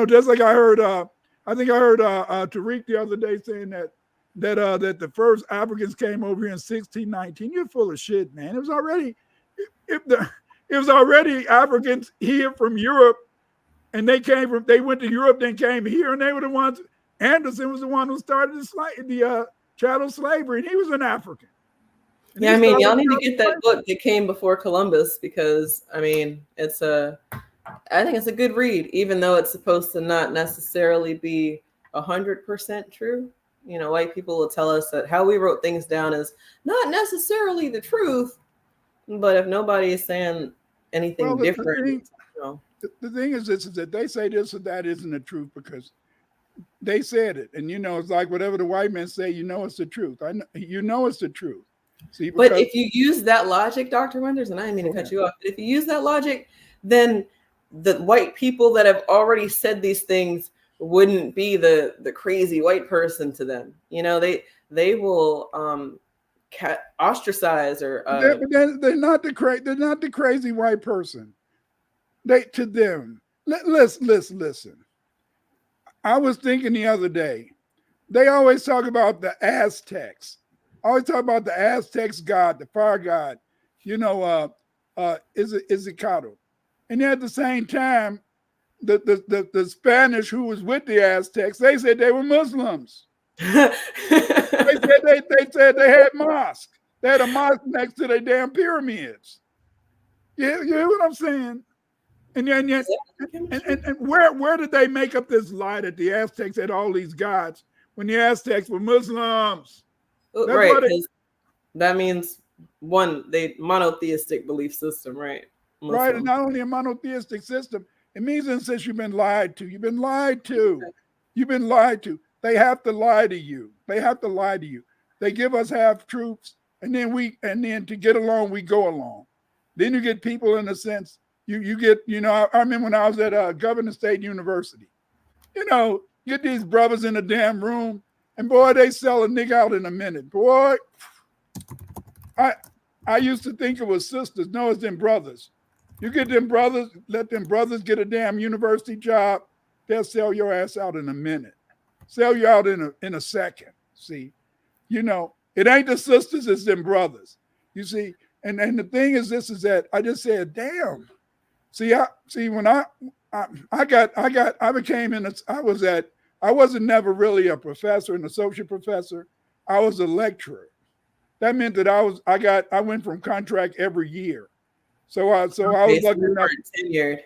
Just like I heard, Tariq the other day saying that the first Africans came over here in 1619. You're full of shit, man. It was already Africans here from Europe, and they went to Europe, then came here, and they were the ones. Anderson was the one who started the chattel slavery, and he was an African. And yeah, I mean, y'all need to get that book that came before Columbus, because I mean, I think it's a good read, even though it's supposed to not necessarily be 100% true. White people will tell us that how we wrote things down is not necessarily the truth, but if nobody is saying anything different, the thing is this: is that they say this or that isn't the truth because they said it, and it's like whatever the white men say, it's the truth. It's the truth. See, but if you use that logic, Dr. Wenders, and I didn't mean to cut you off, but if you use that logic, then the white people that have already said these things wouldn't be the crazy white person to them. They will ostracize or they're not the crazy white person. To them. Listen. I was thinking the other day, they always talk about the Aztecs. Always talk about the Aztecs god, the fire god, Izicatl. And at the same time, the Spanish who was with the Aztecs, they said they were Muslims. they said they had mosques. They had a mosque next to their damn pyramids. You hear what I'm saying? And where did they make up this lie that the Aztecs had all these gods when the Aztecs were Muslims? Right, because that means they monotheistic belief system, right? Muslim. Right, and not only a monotheistic system, It means in a sense you've been lied to. You've been lied to. You've been lied to. They have to lie to you. They have to lie to you. They give us half truths, and then to get along, we go along. Then you get people in a sense. You get, I remember when I was at Governor State University. Get these brothers in a damn room, and boy, they sell a nigga out in a minute. Boy, I used to think it was sisters. No, it's them brothers. You get them brothers, let them brothers get a damn university job, they'll sell your ass out in a minute. Sell you out in a second. See, it ain't the sisters, it's them brothers. You see, and the thing is this is that I just said, damn. When I wasn't never really a professor, an associate professor. I was a lecturer. That meant that I went from contract every year. So I was lucky enough. Tenured.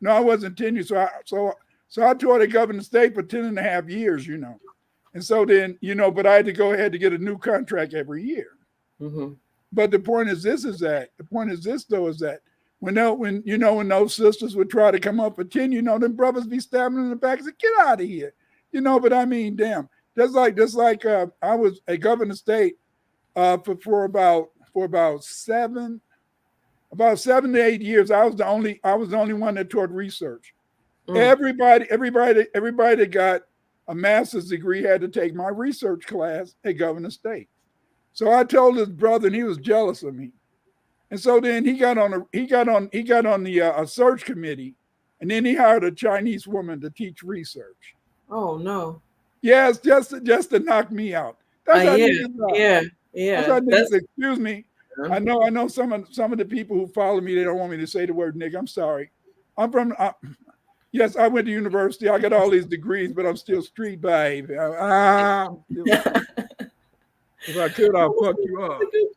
No, I wasn't tenured. So I taught at Governor State for 10 and a half years, And so then, but I had to go ahead to get a new contract every year. Mm-hmm. But the point is this, though, is that when those sisters would try to come up for 10, them brothers be stabbing in the back and say, get out of here. But I mean, damn. Just like I was at Governor State for about 7 to 8 years. I was the only one that taught research. Everybody that got a master's degree had to take my research class at Governor State. So I told his brother, and he was jealous of me. And so then he got on the search committee, and then he hired a Chinese woman to teach research. Oh no! Yes, just to knock me out. That's how yeah. That's how niggas, excuse me. I know some of the people who follow me, they don't want me to say the word nigga. I'm sorry. Yes, I went to university. I got all these degrees, but I'm still street babe. If I could, I'll fuck you up. That's a good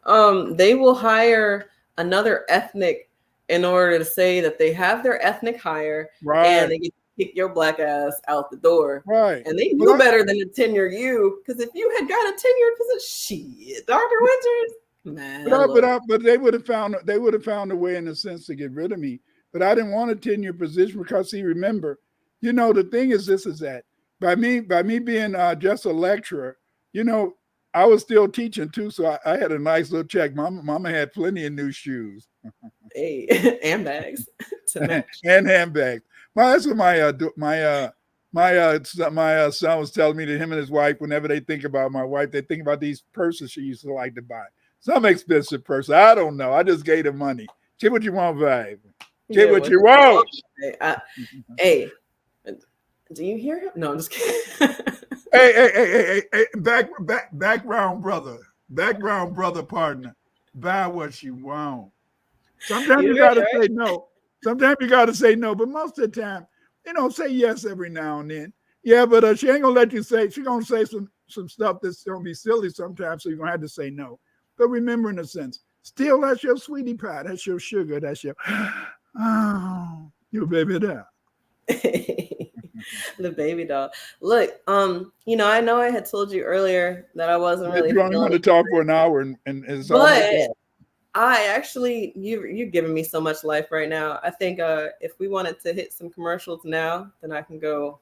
point. They will hire another ethnic in order to say that they have their ethnic hire, right? And they get to kick your black ass out the door, right? And they knew better than to tenure you, because if you had got a tenured position, shit, Dr. Winters, man. But they would have found a way in a sense to get rid of me. But I didn't want a tenure position because, see, remember, the thing is this is that by me being just a lecturer, I was still teaching too, so I had a nice little check. Mama had plenty of new shoes. Hey, and bags. And handbags. Well, that's what my son was telling me, that him and his wife, whenever they think about my wife, they think about these purses she used to like to buy. Some expensive purse. I don't know. I just gave them money. Get what you want, babe. Get what you want. Hey, do you hear him? No, I'm just kidding. Hey, background brother partner. Buy what you want. Sometimes you gotta say no. Sometimes you gotta say no, but most of the time, say yes every now and then. Yeah, but she ain't gonna let you say. She's gonna say some stuff that's gonna be silly sometimes, so you're gonna have to say no. But remember, in a sense, still that's your sweetie pie, that's your sugar, that's your your baby doll. The baby doll. Look, I know I had told you earlier that I wasn't really. You only want to talk for an hour, and it's but I actually, you're giving me so much life right now. I think if we wanted to hit some commercials now, then I can go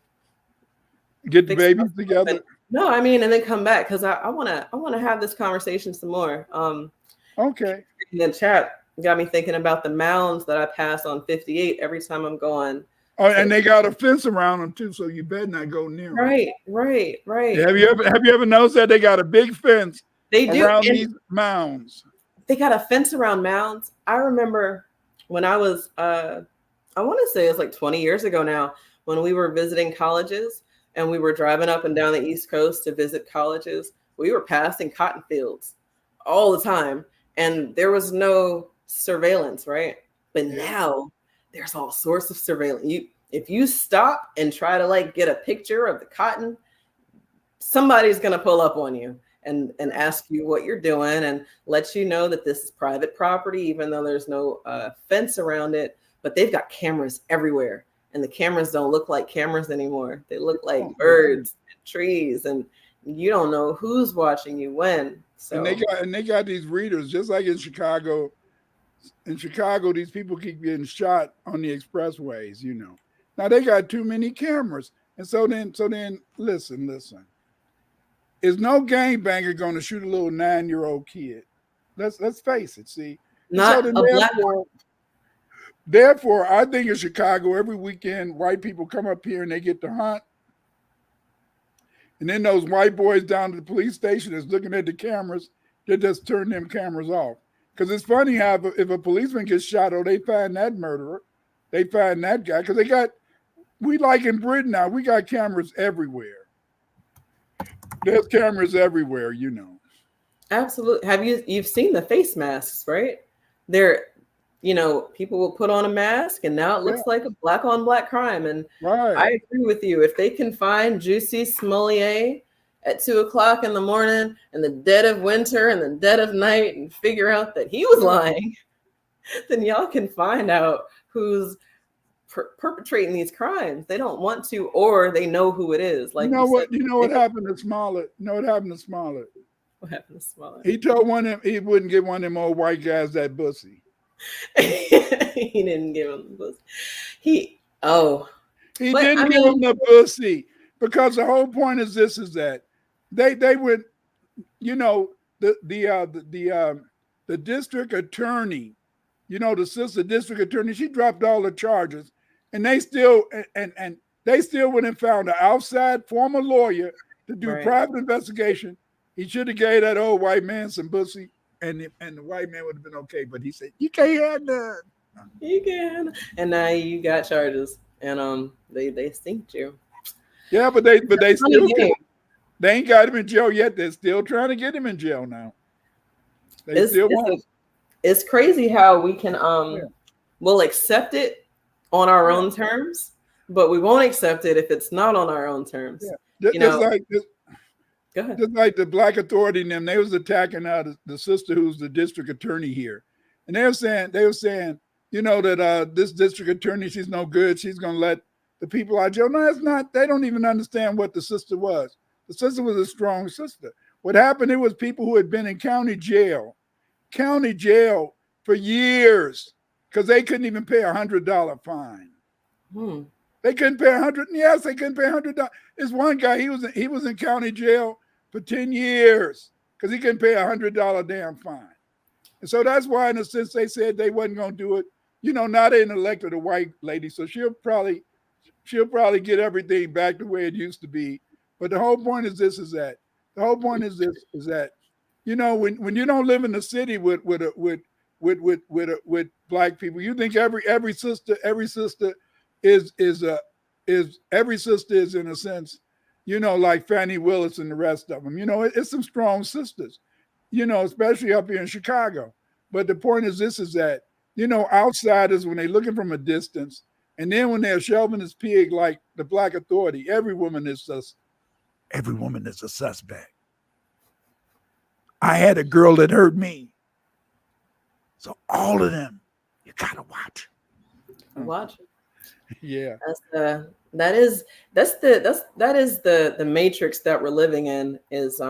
get the babies together. And then come back, because I wanna have this conversation some more. Okay. In the chat got me thinking about the mounds that I pass on 58 every time I'm going. Oh, and they got a fence around them too, so you better not go near them. Right. Have you ever noticed that they got a big fence around these mounds? They got a fence around mounds. I remember when I was, I want to say it was like 20 years ago now, when we were visiting colleges and we were driving up and down the East Coast to visit colleges. We were passing cotton fields all the time, and there was no surveillance, right? But now there's all sorts of surveillance. If you stop and try to get a picture of the cotton, somebody's gonna pull up on you and ask you what you're doing and let you know that this is private property, even though there's no fence around it. But they've got cameras everywhere, and the cameras don't look like cameras anymore. They look like birds and trees, and you don't know who's watching you when. So and they got these readers, just like in Chicago. In Chicago, these people keep getting shot on the expressways, Now they got too many cameras. And so then listen. Is no gangbanger going to shoot a little 9-year-old kid? Let's face it, see. And so Not then a black. therefore, I think in Chicago, every weekend, white people come up here and they get to hunt. And then those white boys down to the police station is looking at the cameras, they just turn them cameras off. Because it's funny how if a policeman gets shot or they find that murderer, they find that guy. Because we like in Britain now, we got cameras everywhere. There's cameras everywhere, Absolutely. You've seen the face masks, right? They're, people will put on a mask and now it looks like a black on black crime. And right. I agree with you. If they can find Juicy Smollett at 2:00 in the morning in the dead of winter and the dead of night and figure out that he was lying, then y'all can find out who's perpetrating these crimes. They don't want to, or they know who it is. Like what happened to Smollett? What happened to Smollett? What happened to Smollett? He told one of them he wouldn't give one of them old white guys that pussy. He didn't give him the pussy. He didn't give him the pussy because the whole point is that they would, the district attorney, the assistant district attorney, she dropped all the charges, and they still went and found an outside former lawyer to do private investigation. He should have gave that old white man some pussy, and the white man would have been okay. But he said, "You can't have none. You can." And now you got charges, and they stinked you. Yeah, but they still can't. They ain't got him in jail yet. They're still trying to get him in jail now. It's crazy how we can we'll accept it on our own terms, but we won't accept it if it's not on our own terms. Yeah. Go ahead. Just like the black authority and them, they was attacking the sister who's the district attorney here, and they were saying that this district attorney, she's no good. She's gonna let the people out of jail. No, it's not. They don't even understand what the sister was. The sister was a strong sister. What happened? It was people who had been in county jail for years because they couldn't even pay $100 fine. They couldn't pay $100. Yes, they couldn't pay $100. There's one guy, he was in county jail for 10 years because he couldn't pay $100 damn fine. And so that's why, in a sense, they said they wasn't going to do it. Now they elected a white lady, so she'll probably get everything back the way it used to be. But the whole point is that when you don't live in the city with black people, you think every sister is in a sense, like Fannie Willis and the rest of them. It's some strong sisters, especially up here in Chicago. But the point is that outsiders, when they're looking from a distance, and then when they're shelving this pig like the black authority, every woman is a suspect. I had a girl that hurt me. So all of them, you gotta watch. Watch. Yeah. That is the matrix that we're living in. Is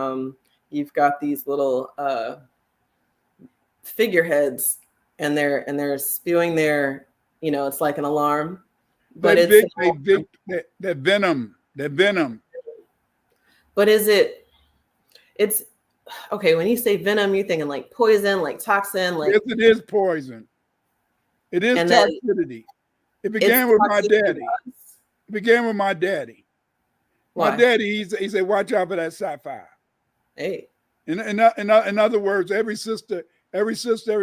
you've got these little figureheads, and they're spewing their, it's like an alarm, but that venom. But it's okay, when you say venom, you're thinking like poison, like toxin, like yes, it is poison. It is toxicity. It began with my daddy. Why? My daddy, he said, watch out for that sci-fi. Hey. In other words, every sister, every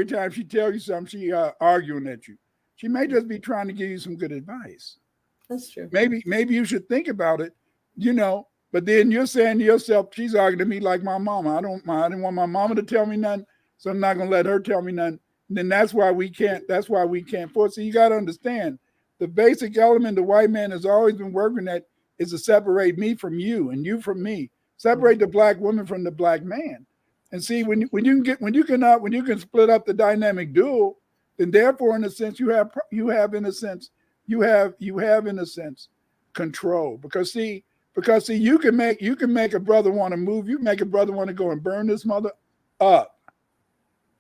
time she tells you something, she arguing at you. She may just be trying to give you some good advice. That's true. Maybe you should think about it, But then you're saying to yourself, she's arguing to me like my mama. I didn't want my mama to tell me nothing, so I'm not gonna let her tell me nothing. And then that's why we can't force. So you got to understand the basic element the white man has always been working at is to separate me from you and you from me. Separate the black woman from the black man. And see, when you can split up the dynamic dual, then therefore in a sense you have control. Because you can make a brother want to move. You make a brother want to go and burn this mother up.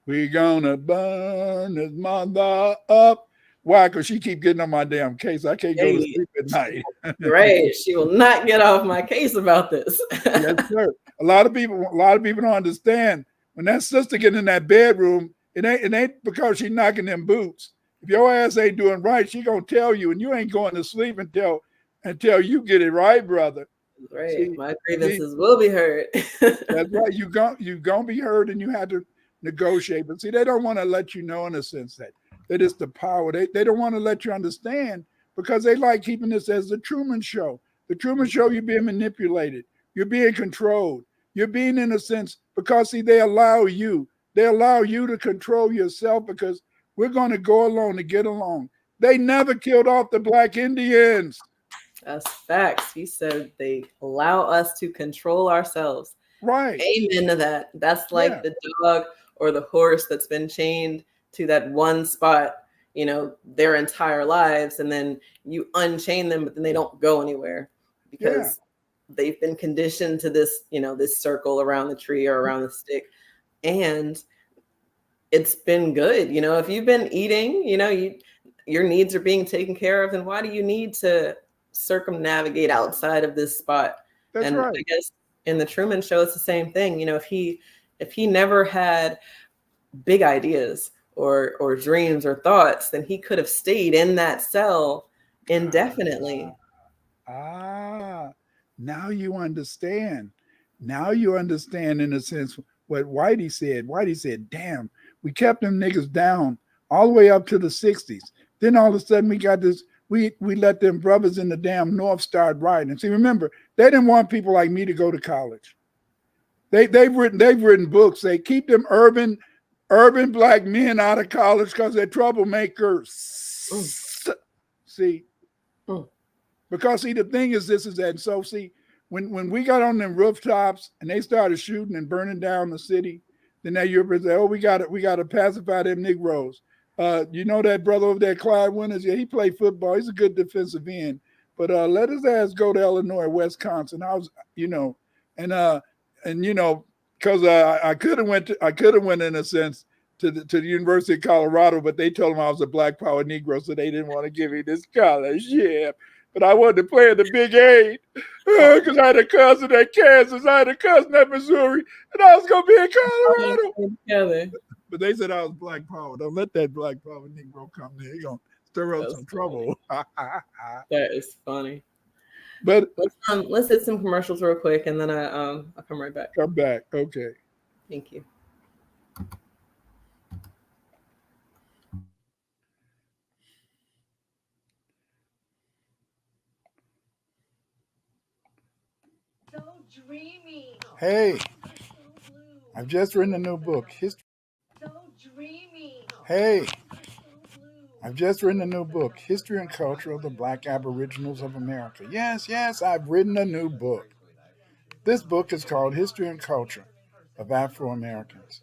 We gonna burn his mother up. Why? Because she keep getting on my damn case. I can't go to Hey, sleep at night. right. She will not get off my case about this. Yes, sir. A lot of people don't understand. When that sister get in that bedroom, it ain't because she knocking them boots. If your ass ain't doing right, she gonna tell you, and you ain't going to sleep until you get it right, brother. Right. See, My see, grievances will be heard. that's right. You gonna be heard, and you have to negotiate. But see, they don't want to let you know in a sense that it's the power. They don't want to let you understand because they like keeping this as the Truman Show. The Truman Show, you're being manipulated. You're being controlled. You're being, in a sense, because see, they allow you. They allow you to control yourself because we're going to go along to get along. They never killed off the black Indians. That's facts. He said they allow us to control ourselves. Right. Amen to that. That's like Yeah. the dog or the horse that's been chained to that one spot, their entire lives. And then you unchain them, but then they don't go anywhere because they've been conditioned to this, this circle around the tree or around the stick. And it's been good. If you've been eating, your needs are being taken care of, then why do you need to circumnavigate outside of this spot? That's And right. I guess in the Truman Show, it's the same thing. If he never had big ideas or dreams or thoughts, then he could have stayed in that cell indefinitely. Now you understand. Now you understand, in a sense, what Whitey said. Whitey said, damn, we kept them niggas down all the way up to the 60s. Then all of a sudden we got this, we let them brothers in the damn North start rioting. See, remember, they didn't want people like me to go to college. They've written books. They keep them urban black men out of college because they're troublemakers. See? Because see, the thing is that, and so see, when we got on them rooftops and they started shooting and burning down the city, then that Europeans say, oh, we got to pacify them Negroes. You know that brother over there, Clyde Winters? Yeah, he played football. He's a good defensive end. But let his ass go to Illinois, Wisconsin. Because I could have went in a sense to the University of Colorado, but they told him I was a Black Power Negro, so they didn't want to give me this scholarship. But I wanted to play in the Big 8 because I had a cousin at Kansas, I had a cousin at Missouri, and I was going to be in Colorado. But they said I was Black Power. Don't let that Black Power Negro come there. He's going to stir up some trouble. That is funny. But let's hit some commercials real quick, and then I'll come right back. Come back. Okay. Thank you. Hey, I've just written a new book. Hey, I've just written a new book, History and Culture of the Black Aboriginals of America. Yes, I've written a new book. This book is called History and Culture of Afro-Americans.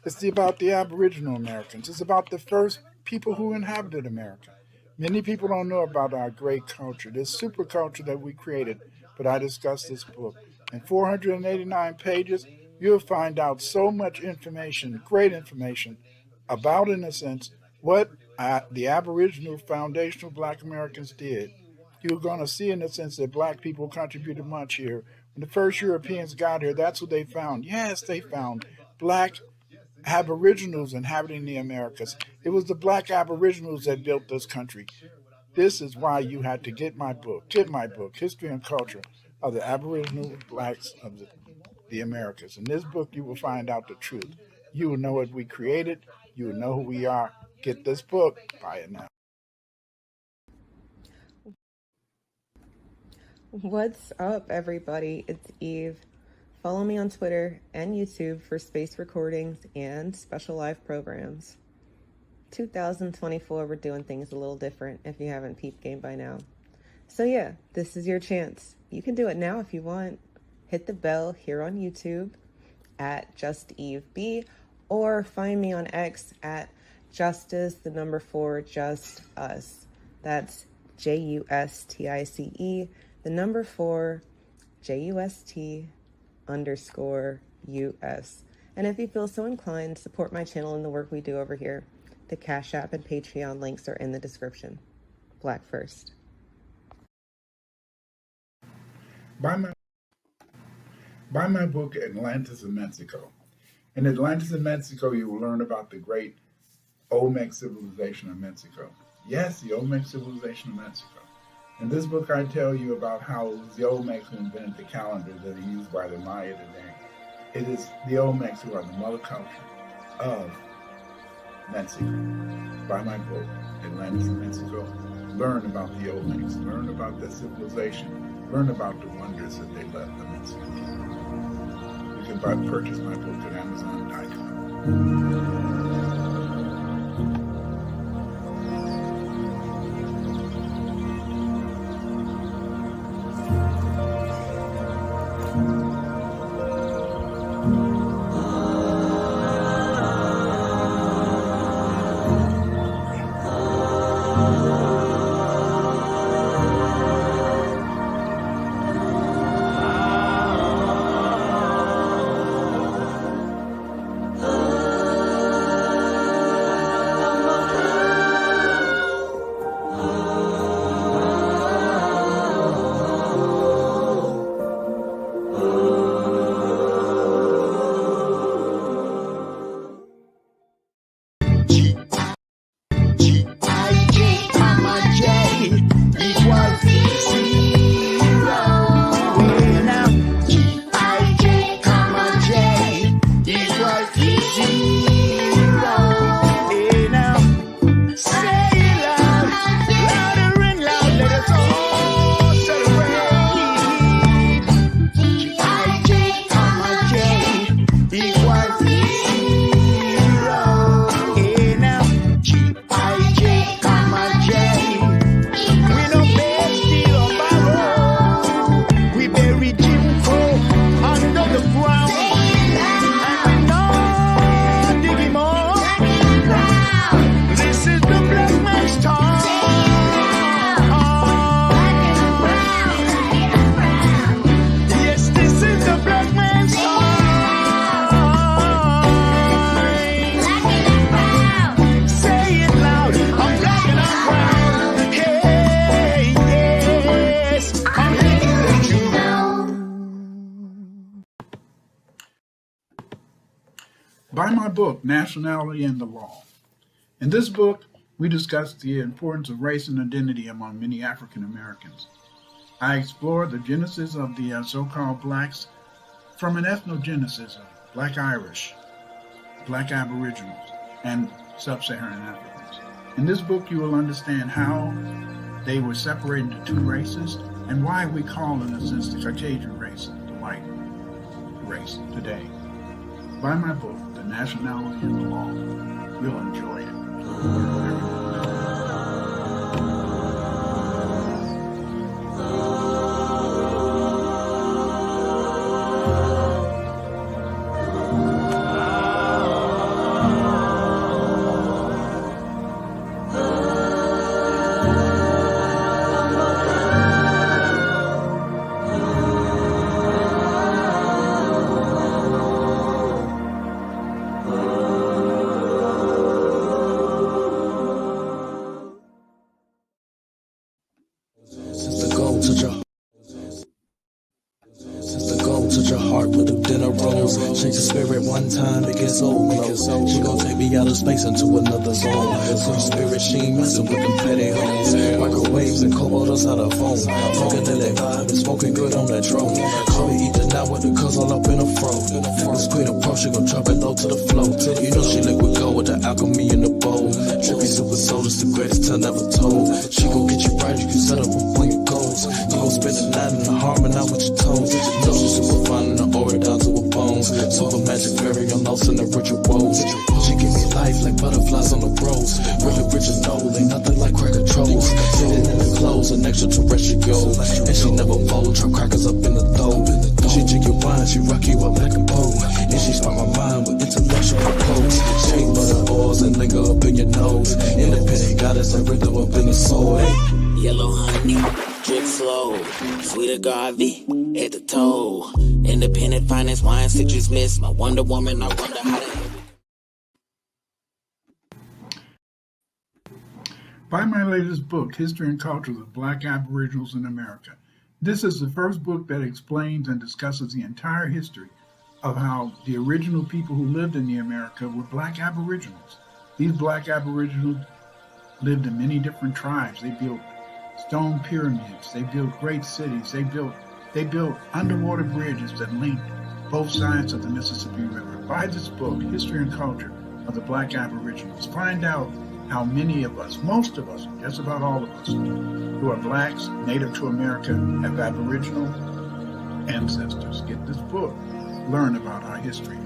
It's about the Aboriginal Americans. It's about the first people who inhabited America. Many people don't know about our great culture, this super culture that we created, but I discussed this book. In 489 pages, you'll find out so much information, great information, about, in a sense, what the Aboriginal foundational Black Americans did. You're going to see, in a sense, that Black people contributed much here. When the first Europeans got here, that's what they found. Yes, they found Black Aboriginals inhabiting the Americas. It was the Black Aboriginals that built this country. This is why you had to get my book. Get my book, History and Culture of the Aboriginal Blacks of the Americas. In this book, you will find out the truth. You will know what we created. You will know who we are. Get this book. Buy it now. What's up, everybody? It's Eve. Follow me on Twitter and YouTube for space recordings and special live programs. 2024, we're doing things a little different if you haven't peeped game by now. So yeah, this is your chance. You can do it now if you want. Hit the bell here on YouTube at JustEveB, or find me on X at Justice4Just_Us. That's JUSTICE, 4 JUST_US. And if you feel so inclined, support my channel and the work we do over here. The Cash App and Patreon links are in the description. Black first. Buy my book, Atlantis in Mexico. In Atlantis in Mexico, you will learn about the great Olmec civilization of Mexico. Yes, the Olmec civilization of Mexico. In this book, I tell you about how it was the Olmecs who invented the calendar that are used by the Maya today. It is the Olmecs who are the mother culture of Mexico. Buy my book, Atlantis in Mexico. Learn about the Olmecs. Learn about their civilization. Learn about the wonders that they left the Mexican people. You can purchase my book at Amazon.com. Buy my book, Nationality and the Law. In this book, we discuss the importance of race and identity among many African Americans. I explore the genesis of the so-called blacks from an ethnogenesis of Black Irish, Black Aboriginals, and Sub-Saharan Africans. In this book, you will understand how they were separated into two races and why we call, in a sense, the Caucasian race the white race today. Buy my book, The Nationality and the Law. You'll enjoy it. Touch your heart, put them dinner rolls. Change the spirit one time, it gets old close. She gon' take me out of space into another zone. Free spirit, she ain't messing with them petty hoes. Microwaves and cobalt us out of phone. Fucking in that vibe and smoking good on that drone. Call me eat the night with the cuz all up in a fro. This queen approach, she gon' drop it low to the flow. You know she liquid gold with the alchemy in the bowl. Trippy super soul is the greatest tale never told. She gon' get you right, you can set up on your goals. You gon' spend the night in the harmonize with your toes. You know she's super fine in the aura down to her bones. Super magic fairy, I'm lost in the rituals. She give me life like butterflies on the rose. Really rich and old, ain't nothing like cracker trolls. Sitting in the clothes, an extraterrestrial. And she never fold, trap crackers up in the throat. She drink your wine, she rock you up like a pole. And she spark my mind with intellectual quotes. Shake butter oils and linger up in your nose. Independent goddess, like rhythm up in the soul. Yellow honey. drip slow. Sweet agave at the toe. Independent finance, wine, citrus miss. My Wonder Woman, I wonder how to. Buy my latest book, History and Culture of Black Aboriginals in America. This is the first book that explains and discusses the entire history of how the original people who lived in the America were Black Aboriginals. These Black Aboriginals lived in many different tribes. They built stone pyramids. They built great cities. They built underwater bridges that linked both sides of the Mississippi River. Buy this book, History and Culture of the Black Aboriginals. Find out how many of us, most of us, just about all of us, who are Blacks, native to America, have Aboriginal ancestors. Get this book. Learn about our history.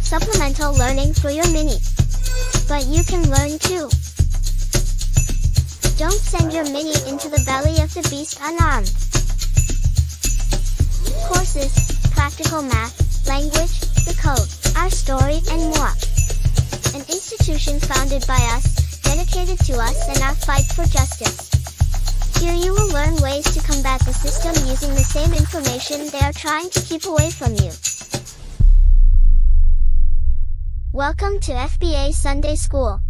Supplemental learning for your mini. But you can learn too. Don't send your mini into the belly of the beast unarmed. Courses, practical math, language, the code, our story, and more. An institution founded by us, dedicated to us and our fight for justice. Here you will learn ways to combat the system using the same information they are trying to keep away from you. Welcome to FBA Sunday School.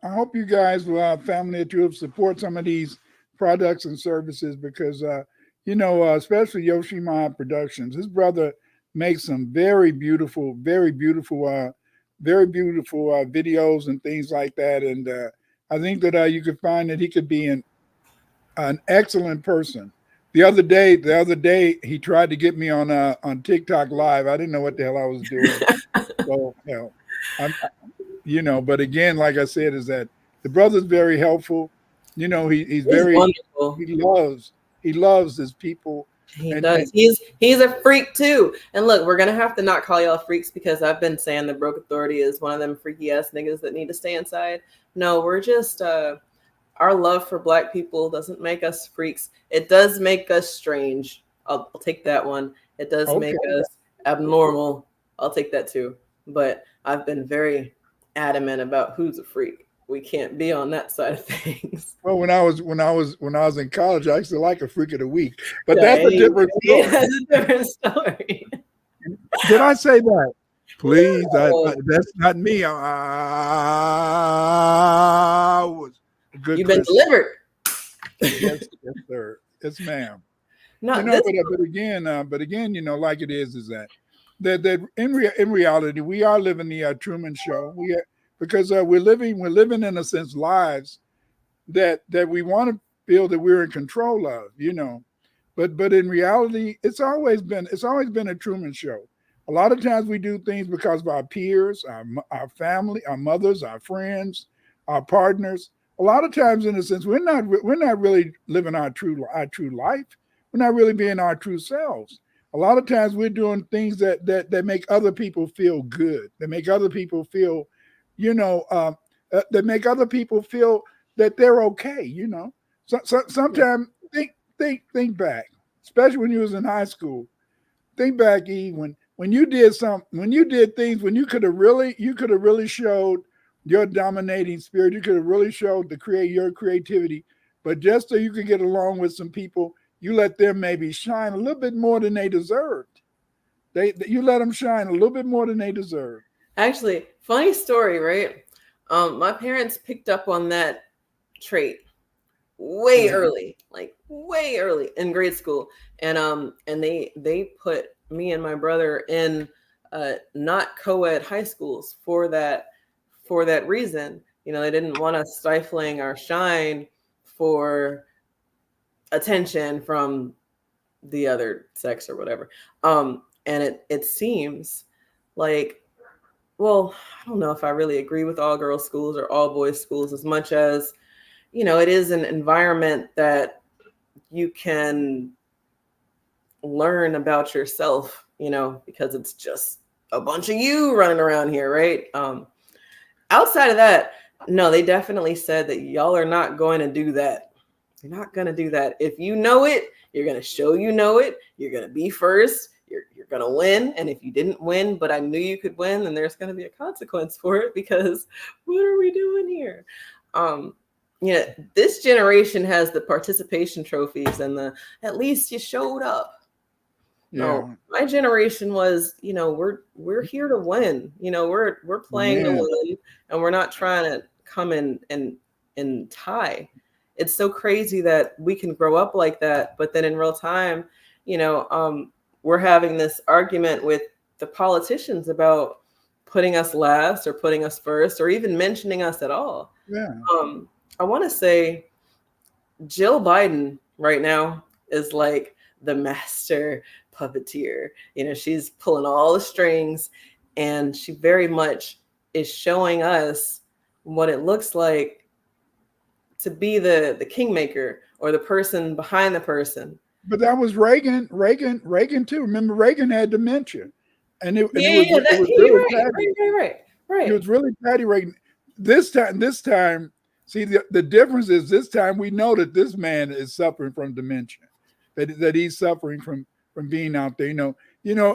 I hope you guys will have family that you will support some of these products and services because, especially Yoshima Productions, his brother makes some very beautiful videos and things like that. And I think that you could find that he could be an excellent person. The other day, he tried to get me on TikTok Live. I didn't know what the hell I was doing. So, but again, like I said, is that the brother's very helpful. He's very wonderful. He loves his people. He does. He's a freak too. And look, we're gonna have to not call y'all freaks because I've been saying the Broke Authority is one of them freaky ass niggas that need to stay inside. No, we're just our love for Black people doesn't make us freaks. It does make us strange. I'll take that one. It does make us abnormal. I'll take that too. But I've been very adamant about who's a freak. We can't be on that side of things. Well, when I was in college, I used to like a freak of the week, but that's a different story. That's a different story. Did I say that? Please, that's not me. I was a good. You've been delivered. Yes, sir. Yes, ma'am. No, but again, like it is that in reality, we are living the Truman Show. Because we're living in a sense lives that we want to feel that we're in control of, but in reality, it's always been a Truman Show. A lot of times we do things because of our peers, our family, our mothers, our friends, our partners. A lot of times, in a sense, we're not really living our true life. We're not really being our true selves. A lot of times we're doing things that make other people feel good. That make other people feel, that make other people feel that they're okay. Sometimes think back, especially when you was in high school. Think back, E, when you did things when you could have really showed your dominating spirit. You could have really showed your creativity, but just so you could get along with some people, you let them maybe shine a little bit more than they deserved. You let them shine a little bit more than they deserve. Actually, funny story, right? My parents picked up on that trait way early in grade school, and they put me and my brother in not co-ed high schools for that reason. They didn't want us stifling our shine for attention from the other sex or whatever. And it seems like, well, I don't know if I really agree with all girls schools or all boys schools as much as, it is an environment that you can learn about yourself, because it's just a bunch of you running around here, right? Outside of that, no, they definitely said that y'all are not going to do that. You're not going to do that. If you know it, you're going to show you know it. You're going to be first. You're going to win. And if you didn't win, but I knew you could win, then there's going to be a consequence for it, because what are we doing here? This generation has the participation trophies and at least you showed up. Yeah. No, my generation was, we're here to win. We're playing to win, and we're not trying to come in and tie. It's so crazy that we can grow up like that, but then in real time, we're having this argument with the politicians about putting us last or putting us first or even mentioning us at all. Yeah. I want to say Jill Biden right now is like the master puppeteer. She's pulling all the strings, and she very much is showing us what it looks like to be the kingmaker or the person behind the person. But that was Reagan too. Remember, Reagan had dementia, and it was really right. It was really Patty Reagan. This time, see the difference is this time we know that this man is suffering from dementia, that he's suffering from being out there.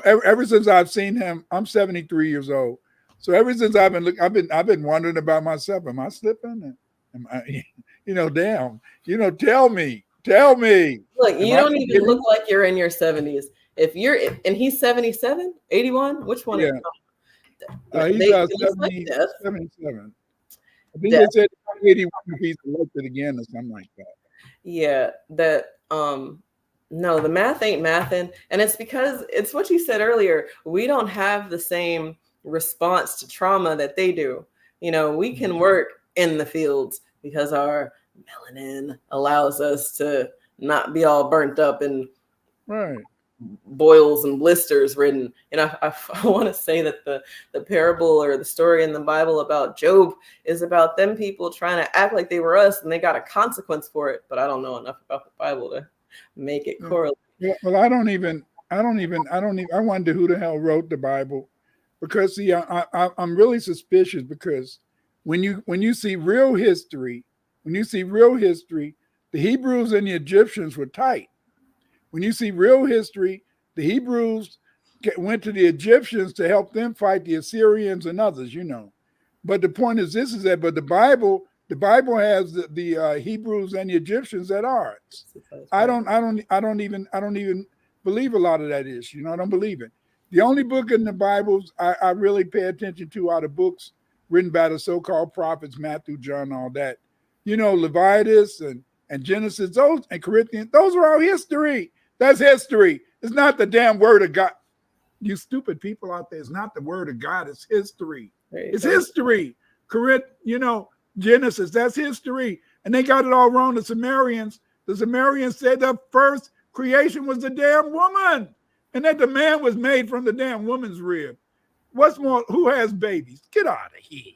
Ever since I've seen him, I'm 73 years old. So ever since I've been wondering about myself. Am I slipping? Am I, damn. Tell me. Look, you don't even look like you're in your 70s. And he's 77, 81. Which one? Yeah. He's 77. I think they said 81 if he's elected again or something like that. Yeah, no, the math ain't mathin'. And it's because it's what you said earlier. We don't have the same response to trauma that they do. We can work in the fields because our melanin allows us to not be all burnt up and boils and blisters ridden. I want to say that the parable or the story in the Bible about Job is about them people trying to act like they were us, and they got a consequence for it. But I don't know enough about the Bible to make it correlate. Well, I wonder who the hell wrote the Bible, because see, I'm really suspicious, because when you see real history, the Hebrews and the Egyptians were tight. When you see real history, the Hebrews went to the Egyptians to help them fight the Assyrians and others, But the point is but the Bible has the Hebrews and the Egyptians at odds. I don't even believe a lot of that is, I don't believe it. The only book in the Bibles I really pay attention to are the books written by the so-called prophets, Matthew, John, all that. Leviticus and Genesis, those and Corinthians, those are all history. That's history. It's not the damn word of God. You stupid people out there, it's not the word of God, it's history. It's history. Genesis, that's history. And they got it all wrong. The Sumerians said the first creation was the damn woman, and that the man was made from the damn woman's rib. What's more, who has babies? Get out of here.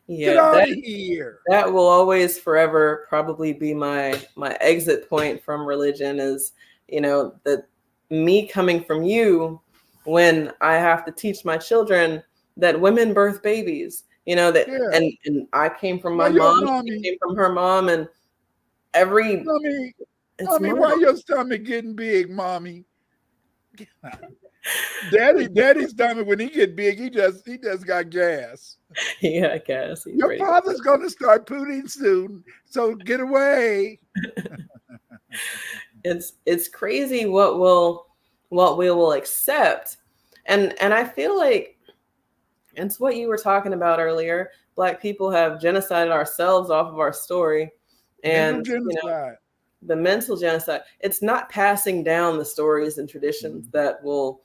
Get out of here. That will always forever probably be my exit point from religion is, that me coming from you when I have to teach my children that women birth babies, and I came from my mom, she came from her mom, and Mommy, why your stomach getting big, mommy? Daddy's stomach, when he get big, he just got gas. Yeah, I guess. Your father's gonna start pooting soon, so get away. It's crazy what we will accept, and I feel like it's what you were talking about earlier. Black people have genocided ourselves off of our story, and the mental genocide. It's not passing down the stories and traditions that will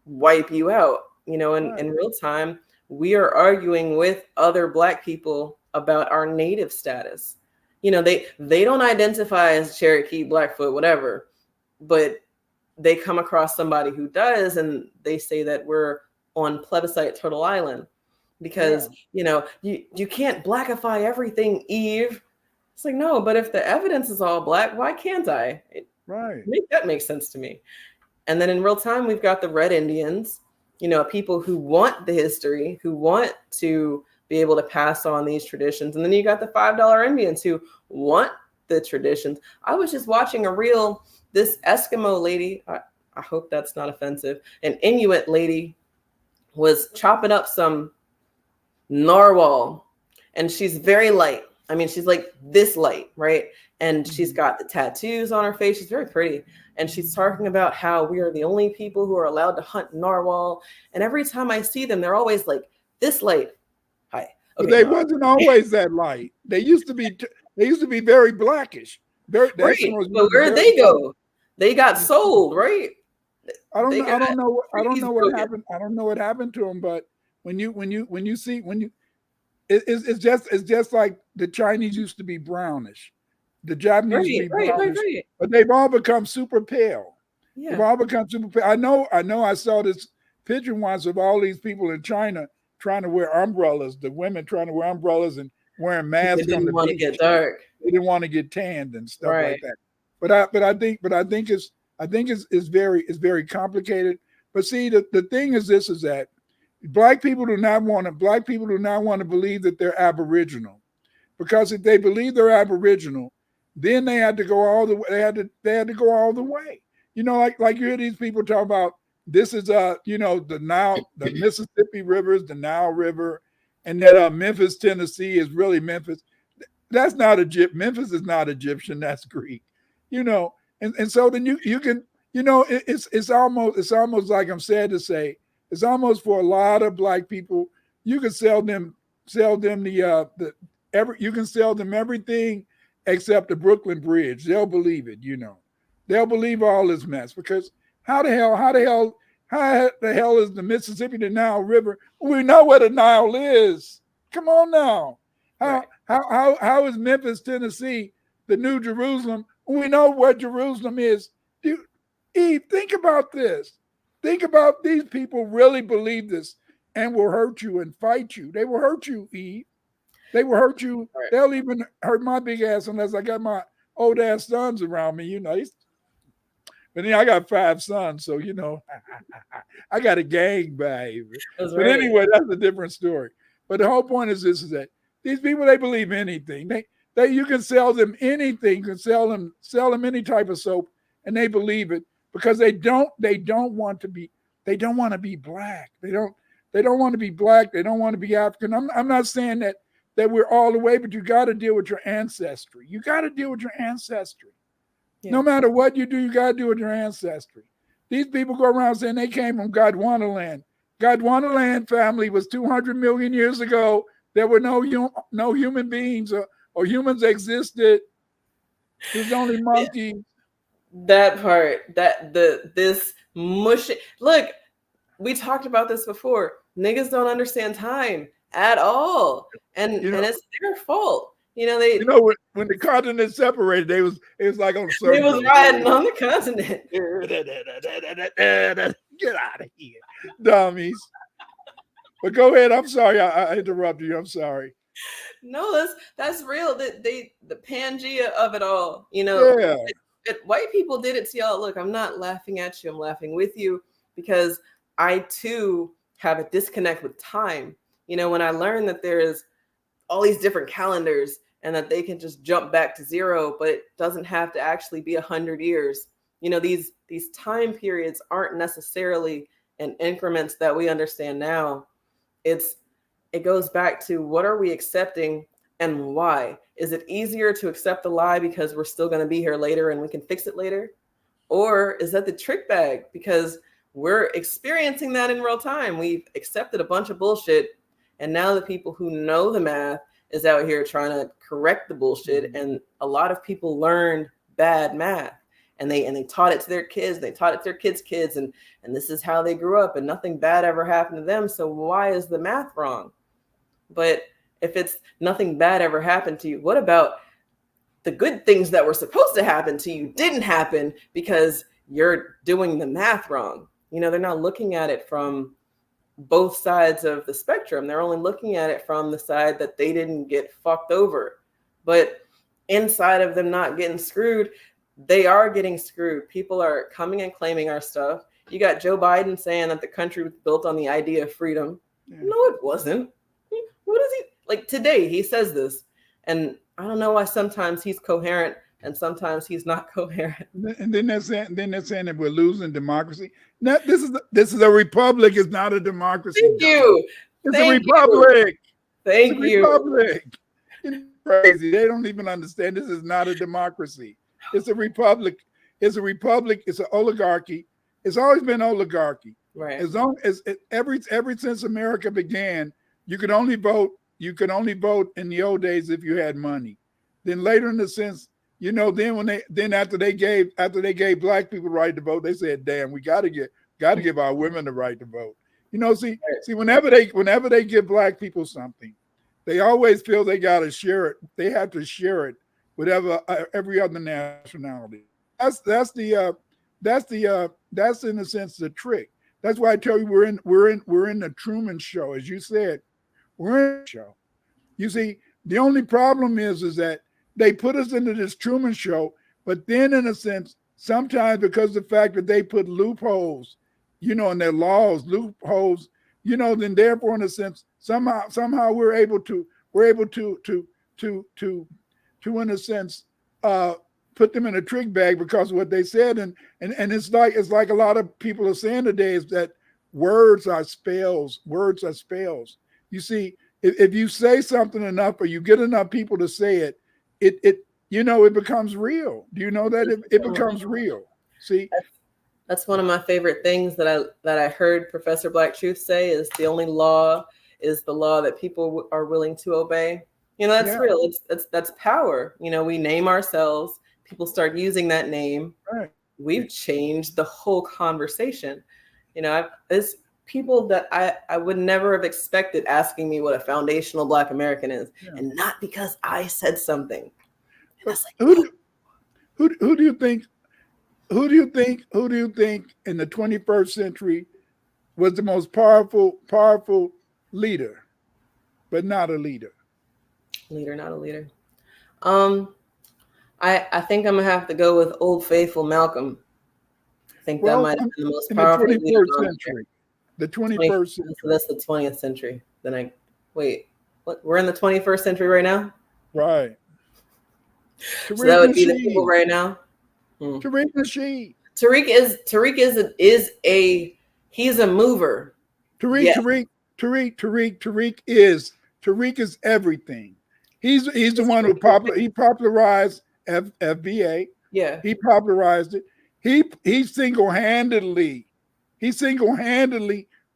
wipe you out. In real time, we are arguing with other Black people about our native status. They don't identify as Cherokee, Blackfoot, whatever, but they come across somebody who does, and they say that we're on plebiscite Turtle Island because, you can't Blackify everything, Eve. It's like, no, but if the evidence is all Black, why can't I? That makes sense to me. And then in real time, we've got the Red Indians, people who want the history, who want to be able to pass on these traditions. And then you got the $5 Indians who want the traditions. I was just watching this Eskimo lady, I hope that's not offensive, an Inuit lady was chopping up some narwhal, and she's very light. I mean, she's like this light, right? And she's got the tattoos on her face. She's very pretty. And she's talking about how we are the only people who are allowed to hunt narwhal. And every time I see them, they're always like this light. Hi. Okay, but they wasn't always that light. They used to be very blackish. Right. But where did they go? They got sold, right? I don't know what happened. I don't know what happened to them. But it's just like the Chinese used to be brownish, the Japanese used to be brownish, but they've all become super pale. Yeah. They've all become super pale. I know. I saw this picture once of all these people in China trying to wear umbrellas. The women trying to wear umbrellas and wearing masks. They didn't want to get dark. They didn't want to get tanned and stuff like that. But I think it's very complicated. But see, the thing is this, is that Black people do not want to believe that they're Aboriginal, because if they believe they're Aboriginal, then they had to go all the way. They had to go all the way. Like you hear these people talk about, this is the Nile, the Mississippi River is the Nile River, and that Memphis, Tennessee is really Memphis. That's not Egypt. Memphis is not Egyptian. That's Greek. And so then you can, it's almost like, I'm sad to say, it's almost for a lot of Black people, you can sell them you can sell them everything except the Brooklyn Bridge. They'll believe it, They'll believe all this mess, because how the hell is the Mississippi the Nile River? We know where the Nile is. Come on now. How is Memphis, Tennessee the New Jerusalem? We know where Jerusalem is. Eve, think about this. Think about, these people really believe this and will hurt you and fight you. They will hurt you, Eve. They will hurt you. Right. They'll even hurt my big ass unless I got my old ass sons around me, But then I got 5 sons, so I got a gang, baby. But anyway, that's a different story. But the whole point is this: is that these people, they believe anything. They you can sell them anything. You can sell them any type of soap, and they believe it, because they don't want to be Black. They don't want to be Black. They don't want to be African. I'm not saying that we're all the way, but you got to deal with your ancestry. You got to deal with your ancestry. Yeah. No matter what you do, you got to do with your ancestry. These people go around saying they came from Gondwana land. Gondwana land family was 200 million years ago. There were no human beings or humans existed. There's only monkeys. That part, this mushy. Look, we talked about this before. Niggas don't understand time at all, and it's their fault. You know, You know, when the continents separated, it was like on they surfboard. was riding on the continent. Get out of here, dummies. But go ahead. I'm sorry, I interrupted you. I'm sorry. No, that's real. The Pangea of it all. You know, Yeah. white people did it to y'all. Look, I'm not laughing at you. I'm laughing with you because I too have a disconnect with time. You know, when I learned that there is all these different calendars and that they can just jump back to zero, but it doesn't have to actually be 100 years. You know, these time periods aren't necessarily in increments that we understand now. It goes back to what are we accepting and why? Is it easier to accept a lie because we're still going to be here later and we can fix it later? Or is that the trick bag because we're experiencing that in real time? We've accepted a bunch of bullshit, and now the people who know the math is out here trying to correct the bullshit. And a lot of people learned bad math, and they taught it to their kids. They taught it to their kids, and this is how they grew up, and nothing bad ever happened to them. So why is the math wrong? But if it's nothing bad ever happened to you, what about the good things that were supposed to happen to you didn't happen because you're doing the math wrong? You know, they're not looking at it from both sides of the spectrum. They're only looking at it from the side that they didn't get fucked over. But inside of them not getting screwed, they are getting screwed. People are coming and claiming our stuff. You got Joe Biden saying that the country was built on the idea of freedom. Yeah. No, it wasn't. What is he like today? He says this, and I don't know why sometimes he's coherent and sometimes he's not coherent. And then they're saying that we're losing democracy. Now, this is a republic. It's not a democracy. Thank you. It's a republic. Thank you. Republic. It's crazy. They don't even understand. This is not a democracy. It's a republic. It's a republic. It's an oligarchy. It's always been oligarchy. Right. As long as ever since America began, you could only vote. You could only vote in the old days if you had money. Then later, in the sense, you know, then after they gave black people the right to vote, they said, "Damn, we got to give our women the right to vote." You know, see, whenever they give black people something, they always feel they got to share it. They have to share it with every other nationality. That's in a sense the trick. That's why I tell you we're in the Truman Show, as you said. We're in the show. You see, the only problem is that they put us into this Truman Show, but then in a sense, sometimes because of the fact that they put loopholes, you know, in their laws, loopholes, you know, then therefore in a sense, somehow we're able to in a sense put them in a trick bag because of what they said. And it's like a lot of people are saying today is that words are spells. Words are spells. You see, if you say something enough or you get enough people to say it, it becomes real. Do you know that it becomes real? See, that's one of my favorite things that I heard Professor Black Truth say is the only law is the law that people are willing to obey. You know, that's real. That's power. You know, we name ourselves. People start using that name. Right. We've changed the whole conversation. You know, there's people that I would never have expected asking me what a foundational Black American is, and not because I said something. And that's like, who do you think in the 21st century was the most powerful leader, but not a leader? Leader, not a leader. I think I'm gonna have to go with Old Faithful Malcolm. I think that might have been the most powerful in the 21st leader. century. The 21st century. So that's the 20th century. Then what? We're in the 21st century right now? Right. So that would be the people right now. Tariq Nasheed. Tariq he's a mover. Tariq is everything. He's the one who popularized FBA. Yeah. He popularized it. He single-handedly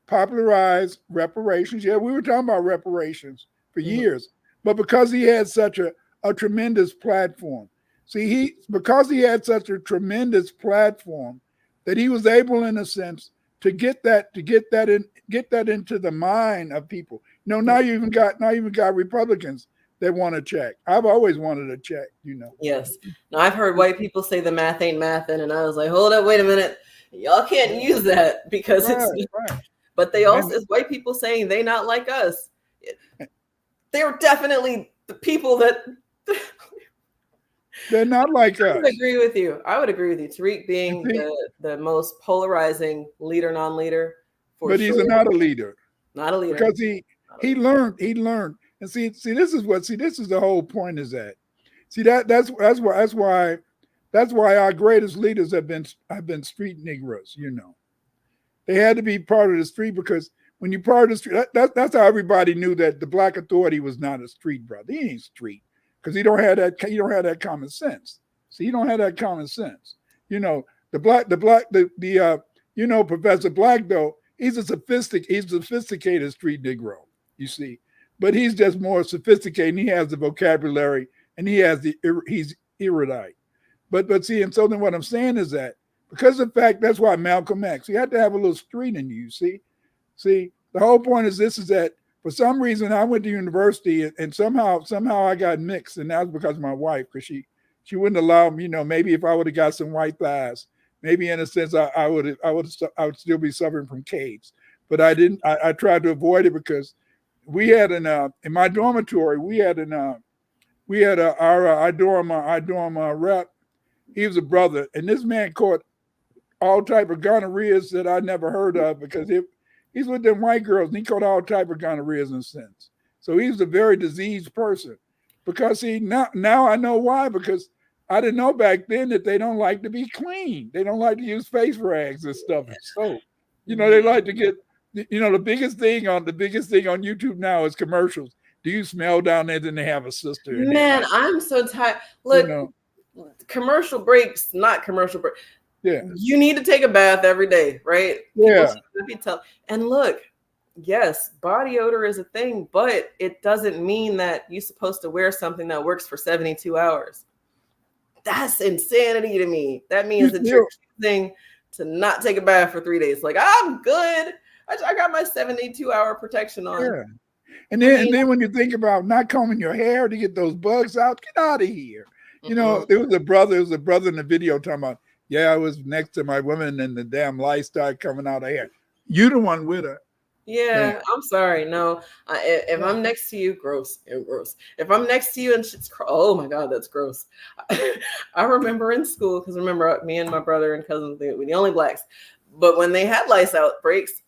popularized reparations. Yeah, we were talking about reparations for years, but because he had such a tremendous platform. See, because he had such a tremendous platform that he was able, in a sense, to get that into the mind of people. You know, now you even got Republicans that want a check. I've always wanted a check, you know. Yes. Now I've heard white people say the math ain't mathin', and I was like, hold up, wait a minute. Y'all can't use that because Right, it's right. but they also And it's white people saying they not like us. They're definitely the people that they're not like I us. would agree with you. I would agree with you. Tariq being See, the most polarizing leader, non-leader, for but sure. he's not a leader Not a leader. because he learned. And see, this is the whole point is that. See, that's why our greatest leaders have been street Negroes, you know. They had to be part of the street because when you're part of the street, that's how everybody knew that the Black Authority was not a street brother. He ain't street because he don't have that common sense. See, he don't have that common sense. You know, you know, Professor Black though, he's a sophisticated street Negro, you see. But he's just more sophisticated and he has the vocabulary and he's erudite. But see, and so then what I'm saying is that because of the fact that's why Malcolm X, you had to have a little street in you, see? See, the whole point is this is that for some reason I went to university and somehow I got mixed, and that was because of my wife, because she wouldn't allow me, you know, maybe if I would have got some white thighs, maybe in a sense I would still be suffering from CAIDS. But I didn't, I tried to avoid it because we had in my dormitory, our dorm rep, he was a brother, and this man caught all type of gonorrheas that I never heard of because he's with them white girls and he caught all type of gonorrheas in a sense. So he was a very diseased person because now I know why, because I didn't know back then that they don't like to be clean. They don't like to use face rags and stuff and soap. You know, they like to get, you know, the biggest thing on YouTube now is commercials. Do you smell down there? Then they have a sister. Man, I'm so tired. Look, you know, commercial breaks, not commercial break. Yeah. You need to take a bath every day, right? Yeah. And look, yes, body odor is a thing, but it doesn't mean that you're supposed to wear something that works for 72 hours. That's insanity to me. That means that you're choosing to not take a bath for 3 days. Like, I'm good. I got my 72-hour protection on. Yeah. And then when you think about not combing your hair to get those bugs out, get out of here. You know, there was a brother in the video talking about, yeah, I was next to my woman and the damn lice started coming out of hair. You the one with her. Yeah, I'm sorry. No, if I'm next to you, gross. If I'm next to you and shit's, oh my God, that's gross. I remember in school, because remember me and my brother and cousins, we're the only blacks. But when they had lice outbreaks,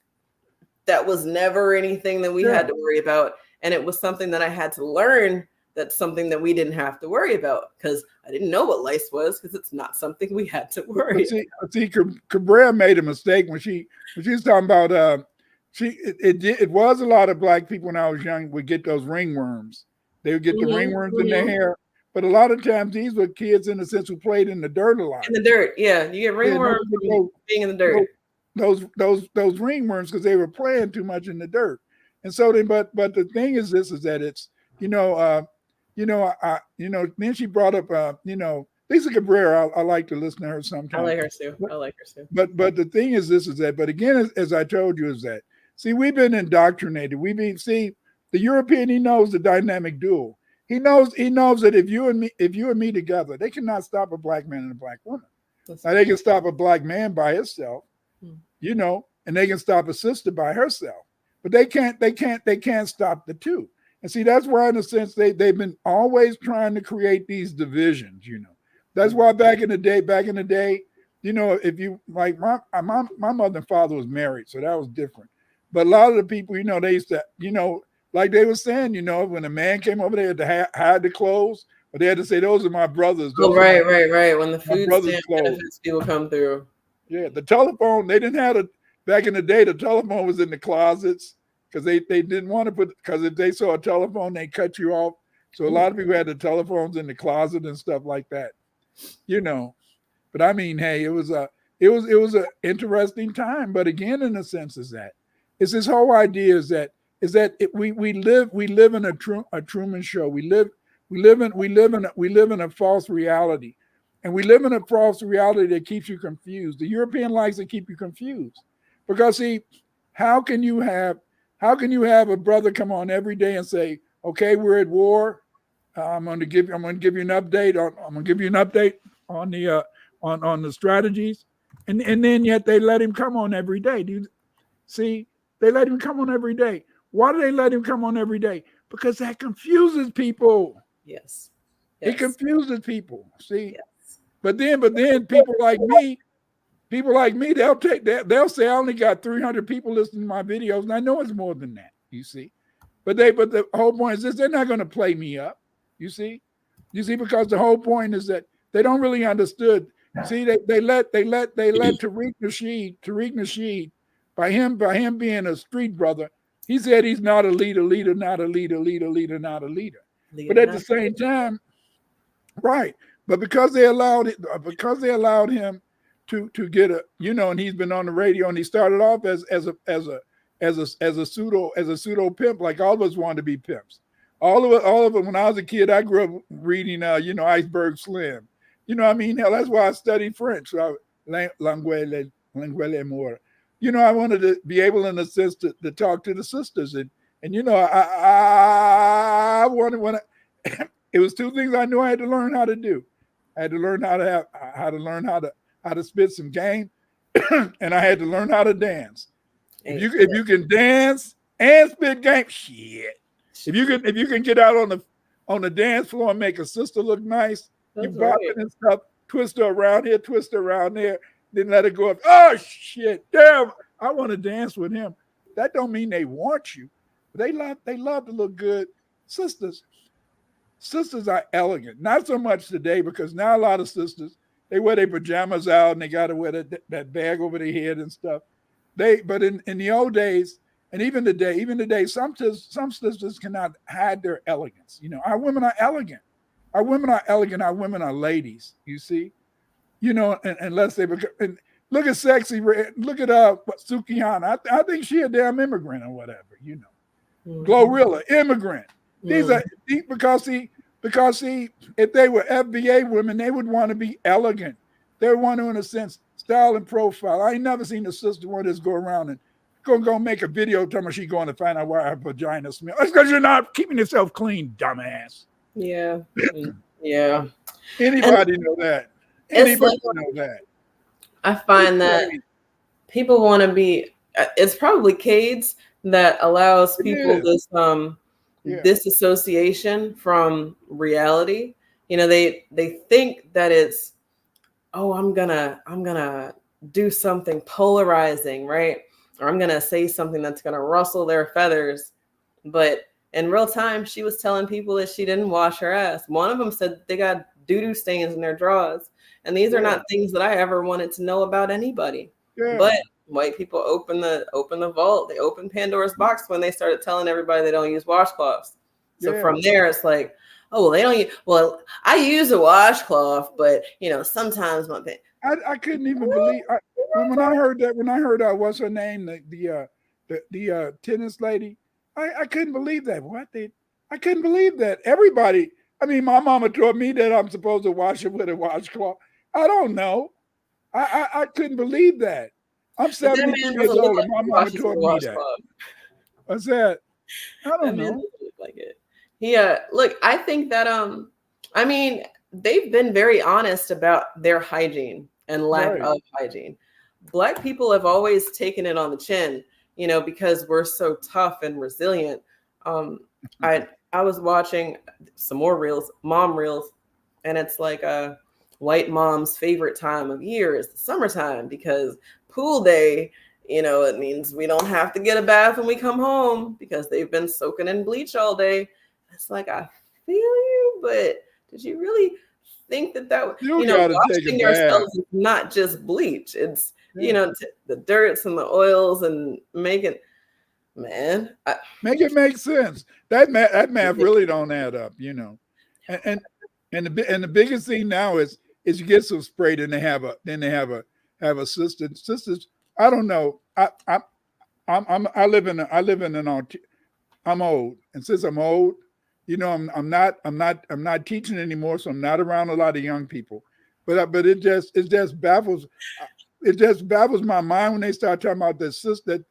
that was never anything that we had to worry about. And it was something that I had to learn. That's something that we didn't have to worry about because I didn't know what lice was because it's not something we had to worry about. See, Cabrera made a mistake when she was talking about it was a lot of black people when I was young would get those ringworms. They would get the ringworms in their hair. But a lot of times these were kids in a sense who played in the dirt a lot. In the dirt, yeah. You get ringworms from being in the dirt. Those ringworms because they were playing too much in the dirt. And so then but the thing is that it's then she brought up, Lisa Cabrera. I like to listen to her sometimes. I like her too. But the thing is that, but again, as I told you, is that, see, we've been indoctrinated. The European, he knows the dynamic duo. He knows that if you and me together, they cannot stop a black man and a black woman. Now they can stop a black man by himself, and they can stop a sister by herself, but they can't stop the two. And see, that's why, in a sense, they've been always trying to create these divisions. That's why back in the day, if you like my mother and father was married, so that was different. But a lot of the people, they used to, like they were saying, when a man came over, they had to hide the clothes, but they had to say, "Those are my brothers." Oh, right. When the food stamp benefits people come through. Yeah, the telephone, they didn't have back in the day. The telephone was in the closets. Because they didn't want to because if they saw a telephone, they cut you off. So a lot of people had the telephones in the closet and stuff like that, But I mean, hey, it was an interesting time. But again, in a sense, it's this whole idea is that we live in a Truman Show. We live in a false reality, and we live in a false reality that keeps you confused. The European likes to keep you confused because see, how can you have a brother come on every day and say, okay, we're at war, I'm going to give you an update on the on the strategies, and then yet they let him come on every day. Do you see? They let him come on every day. Why do they let him come on every day? Because that confuses people. Yes. It confuses people. See, Yes. but then people like me, they'll say I only got 300 people listening to my videos, and I know it's more than that. You see, but the whole point is this: they're not going to play me up. You see, because the whole point is that they don't really understood. See, they let Tariq Nasheed by him being a street brother. He said he's not a leader, not a leader, not a leader. But at the same time, right? But because they allowed him to get a, and he's been on the radio, and he started off as a pseudo pimp, like all of us wanted to be pimps. All of it. When I was a kid, I grew up reading, Iceberg Slim. You know what I mean? Hell, that's why I studied French. So languele more. I wanted to be able, in a sense, to talk to the sisters, and I wanted when it was two things I knew I had to learn how to do. I had to learn how to spit some game, and I had to learn how to dance. If you can dance and spit game, shit. If you can get out on the dance floor and make a sister look nice, you bop it and stuff, twist her around here, twist her around there, then let her go up. Oh shit, damn! I want to dance with him. That don't mean they want you. They love to look good. Sisters are elegant. Not so much today, because now a lot of sisters, they wear their pajamas out and they got to wear that bag over their head and stuff. But in the old days, and even today, some sisters cannot hide their elegance. Our women are elegant. Our women are ladies. You see, unless they become. And look at sexy. Look at Sukihana. I think she a damn immigrant or whatever. Glorilla, immigrant. These are because if they were FBA women, they would want to be elegant. They would want to, in a sense, style and profile. I ain't never seen a sister want to just go around and go make a video telling me she's going to find out why her vagina smells. That's because you're not keeping yourself clean, dumbass. Yeah. Yeah. Anybody know that? Anybody know that? I find that people want to be. It's probably Cades that allows people this disassociation from reality. They think that it's, oh, I'm gonna do something polarizing, right? Or I'm gonna say something that's gonna rustle their feathers. But in real time, she was telling people that she didn't wash her ass. One of them said they got doo-doo stains in their drawers. And these are not things that I ever wanted to know about anybody. Yeah. But white people open the vault. They open Pandora's box when they started telling everybody they don't use washcloths. So from there, it's like, oh, well, they don't use. Well, I use a washcloth, but sometimes my I couldn't even believe when I heard that. When I heard what's her name, the tennis lady, I couldn't believe that. I couldn't believe that. Everybody. I mean, my mama taught me that I'm supposed to wash it with a washcloth. I don't know. I couldn't believe that. I'm 73 years old, and my mama taught me that. What's that? I don't know. Like it. Yeah. Look, I think that I mean, they've been very honest about their hygiene and lack of hygiene. Black people have always taken it on the chin, because we're so tough and resilient. I was watching some more mom reels, and it's like a white mom's favorite time of year is the summertime, because pool day, it means we don't have to get a bath when we come home because they've been soaking in bleach all day. It's like, I feel you, but did you really think that washing yourselves is not just bleach? It's, the dirts and the oils and make it make sense. That math really don't add up, And the biggest thing now is you get some spray, then they have a sister. Sisters, I don't know. I'm old, and since I'm old, I'm not teaching anymore, so I'm not around a lot of young people. But it just baffles my mind when they start talking about that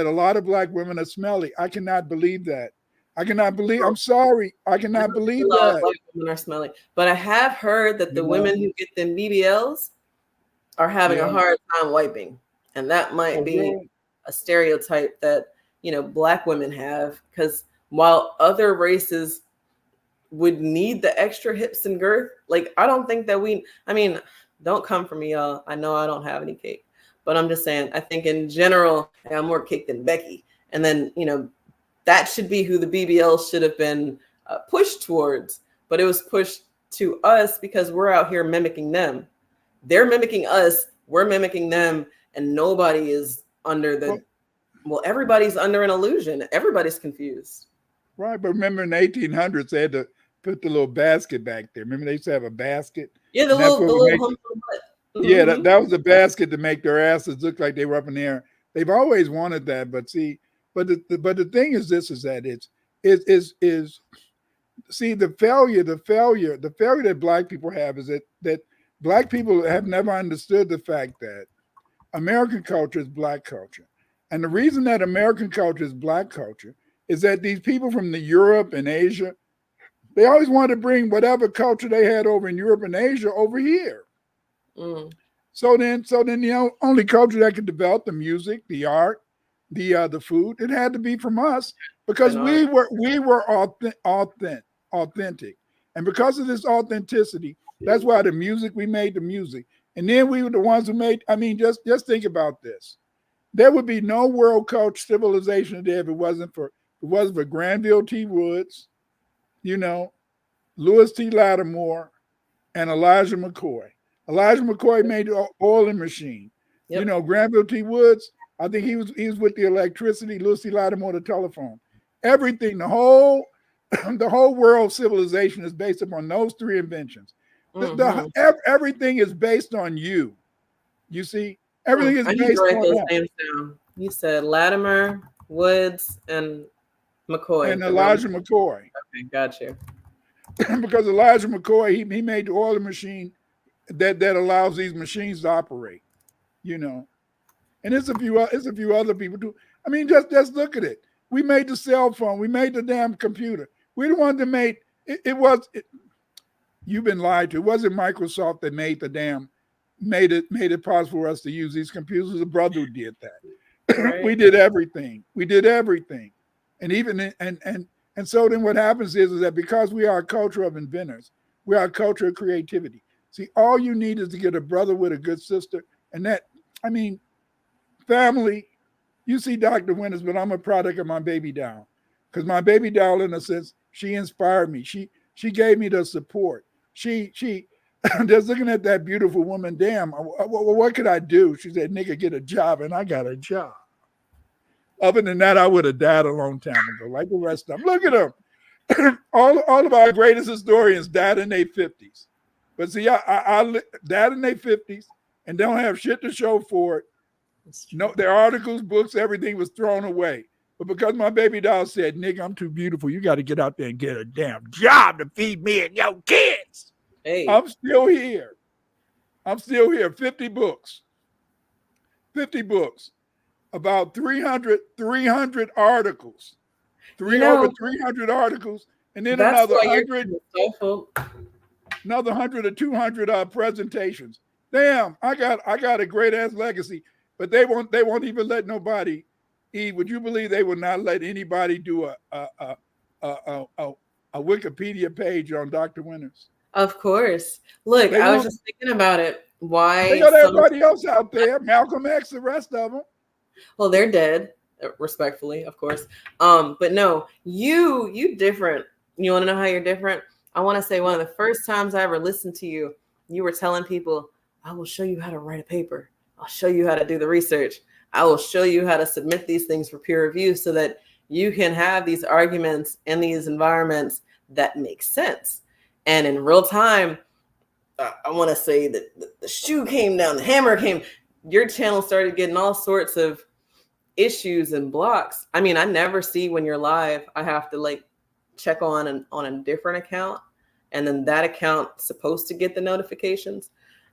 a lot of black women are smelly. I cannot believe that. I cannot believe. I'm sorry. I cannot believe A lot of that. white women are smelly, but I have heard that the women who get them BBLs are having a hard time wiping, and that might be a stereotype that Black women have, because while other races would need the extra hips and girth, like I don't think that don't come for me, y'all. I know I don't have any cake, but I'm just saying, I think in general I got more cake than Becky, and then that should be who the BBL should have been pushed towards, but it was pushed to us because we're out here mimicking them. They're mimicking us, we're mimicking them, and nobody is under the everybody's under an illusion. Everybody's confused. Right, but remember in the 1800s they had to put the little basket back there. Remember they used to have a basket? Yeah, the little hump of the butt. Yeah, that was the basket to make their asses look like they were up in the air. They've always wanted that, but see, but the thing is that the failure that Black people have is that Black people have never understood the fact that American culture is Black culture. And the reason that American culture is Black culture is that these people from the Europe and Asia, they always wanted to bring whatever culture they had over in Europe and Asia over here. So then only culture that could develop, the music, the art, the food, it had to be from us, because we were authentic. And because of this authenticity, that's why the music, we made the music. And then we were the ones who made, just think about this. There would be no world culture civilization today if it wasn't for Granville T. Woods, Lewis T. Lattimore, and Elijah McCoy. Elijah McCoy made the oiling machine. Yep. Granville T. Woods, I think he was with the electricity, Lewis T. Lattimore, the telephone. Everything, the whole world civilization is based upon those three inventions. Everything is based on you. You see? Everything is based on those names down. You said Latimer, Woods, and McCoy. And Elijah McCoy. Okay, got you. Because Elijah McCoy, he made the oiling machine that allows these machines to operate. And it's a few other people too. Just look at it. We made the cell phone. We made the damn computer. We're the one that made it. You've been lied to. It wasn't Microsoft that made it possible for us to use these computers. It was a brother who did that. Right. We did everything. And even and so then what happens is that because we are a culture of inventors, we are a culture of creativity. See, all you need is to get a brother with a good sister. And family, you see Dr. Winters, but I'm a product of my baby doll. Because my baby doll, in a sense, she inspired me. She gave me the support. She just looking at that beautiful woman, damn, what could I do? She said, nigga, get a job, and I got a job. Other than that, I would have died a long time ago, like the rest of them. Look at them. All of our greatest historians died in their 50s. But see, I died in their 50s and don't have shit to show for it. No, their articles, books, everything was thrown away. But because my baby doll said, nigga, I'm too beautiful, you got to get out there and get a damn job to feed me and your kids. Hey. I'm still here. 50 books. About 300 articles. Over 300 articles. And then another 100 or 200 presentations. Damn, I got a great ass legacy, but they won't even let nobody. Eve, would you believe they will not let anybody do a Wikipedia page on Dr. Winters? Of course. Look, I was just thinking about it. Why they got everybody else out there? Malcolm X, the rest of them. Well, they're dead, respectfully, of course. But no, you different. You want to know how you're different? I want to say one of the first times I ever listened to you, you were telling people, I will show you how to write a paper. I'll show you how to do the research. I will show you how to submit these things for peer review so that you can have these arguments in these environments that make sense. And in real time, I want to say that the shoe came down, the hammer came. Your channel started getting all sorts of issues and blocks. I never see when you're live. I have to check on a different account, and then that account's supposed to get the notifications.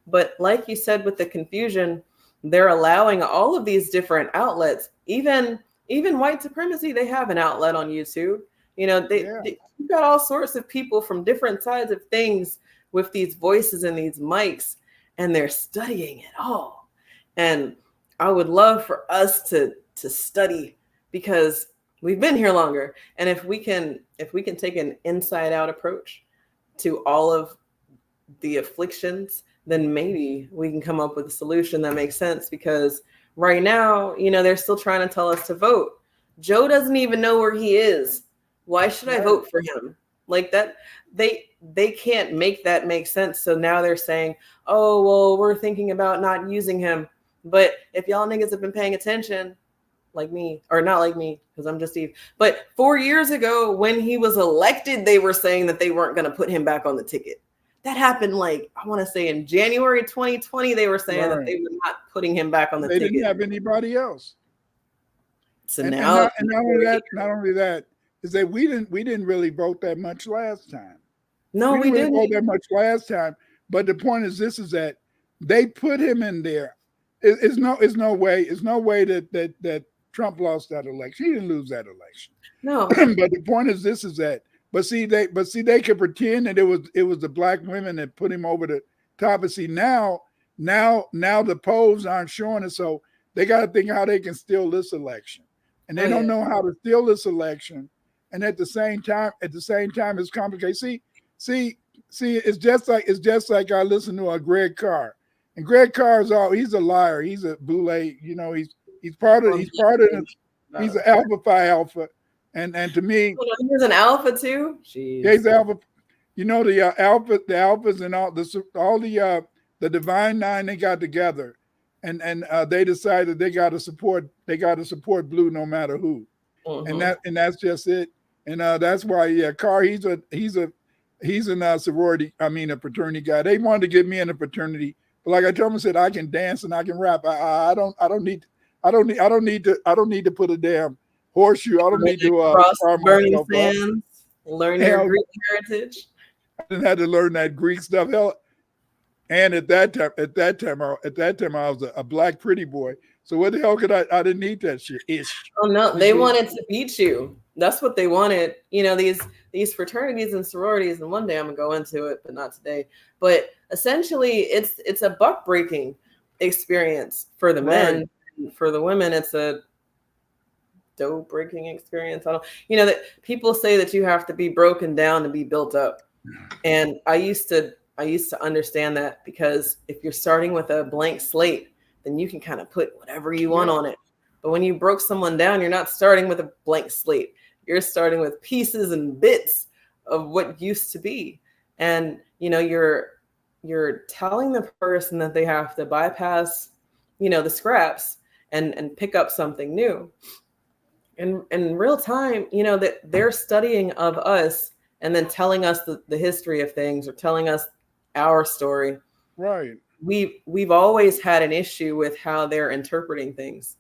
But like you said, with the confusion, they're allowing all of these different outlets, even white supremacy, they have an outlet on YouTube. You know, Yeah. you've got all sorts of people from different sides of things with these voices and these mics, and they're studying it all. And I would love for us to study, because we've been here longer. And if we can take an inside out approach to all of the afflictions, then maybe we can come up with a solution that makes sense. Because right now, you know, they're still trying to tell us to vote. Joe doesn't even know where he is. Why should I vote for him? Like that, they can't make that make sense. So now they're saying, oh, well, we're thinking about not using him. But if y'all niggas have been paying attention, like me, or not like me, because I'm just Steve. But 4 years ago, when he was elected, they were saying that they weren't going to put him back on the ticket. That happened, like, I want to say in January 2020, they were saying that they were not putting him back on the ticket. They didn't have anybody else. So and now, not only that, is that we didn't really vote that much last time. No, we didn't vote that much last time. But the point is that they put him in there. It's no way that Trump lost that election. He didn't lose that election. No. But the point is that. But see, they could pretend that it was the black women that put him over the top. And see, now the polls aren't showing it, so they got to think how they can steal this election, and they don't know how to steal this election. And at the same time, it's complicated. See, it's just like I listen to Greg Carr, and Greg Carr he's a liar. He's a boule. You know, he's an alpha phi alpha. And to me, he's an alpha too. Jeez. Yeah, he's alpha. You know, the alphas and all the divine nine, they got together, and they decided they got to support blue no matter who, and that's just it. And that's why Carr, he's a sorority. I mean, a fraternity guy. They wanted to get me in a fraternity, but like I told him, I said I can dance and I can rap. I don't need to put a damn horseshoe. I don't need to cross burning sands, learn your Greek heritage. I didn't have to learn that Greek stuff. Hell, and at that time, I was a black pretty boy. So what the hell could I didn't need that shit. Oh no, they wanted to beat you. That's what they wanted. You know, these fraternities and sororities, and one day I'm gonna go into it, but not today. But essentially, it's a buck breaking experience for the men. For the women, it's a dough breaking experience. That people say that you have to be broken down to be built up. And I used to understand that, because if you're starting with a blank slate, then you can kind of put whatever you want on it. But when you broke someone down, you're not starting with a blank slate. You're starting with pieces and bits of what used to be. And, you know, you're telling the person that they have to bypass, the scraps and pick up something new. In real time, that they're studying of us and then telling us the history of things, or telling us our story. Right. We've always had an issue with how they're interpreting things.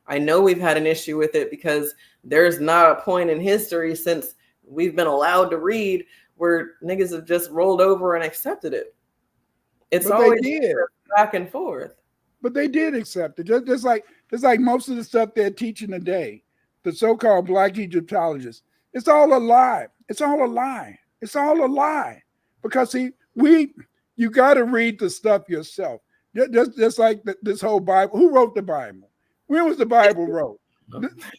I know we've had an issue with it because there's not a point in history since we've been allowed to read where niggas have just rolled over and accepted it. It's always back and forth. But they did accept it. Just like most of the stuff they're teaching today, the so-called black Egyptologists. It's all a lie. It's all a lie. It's all a lie. Because you got to read the stuff yourself. Just like this whole Bible. Who wrote the Bible? When was the Bible wrote?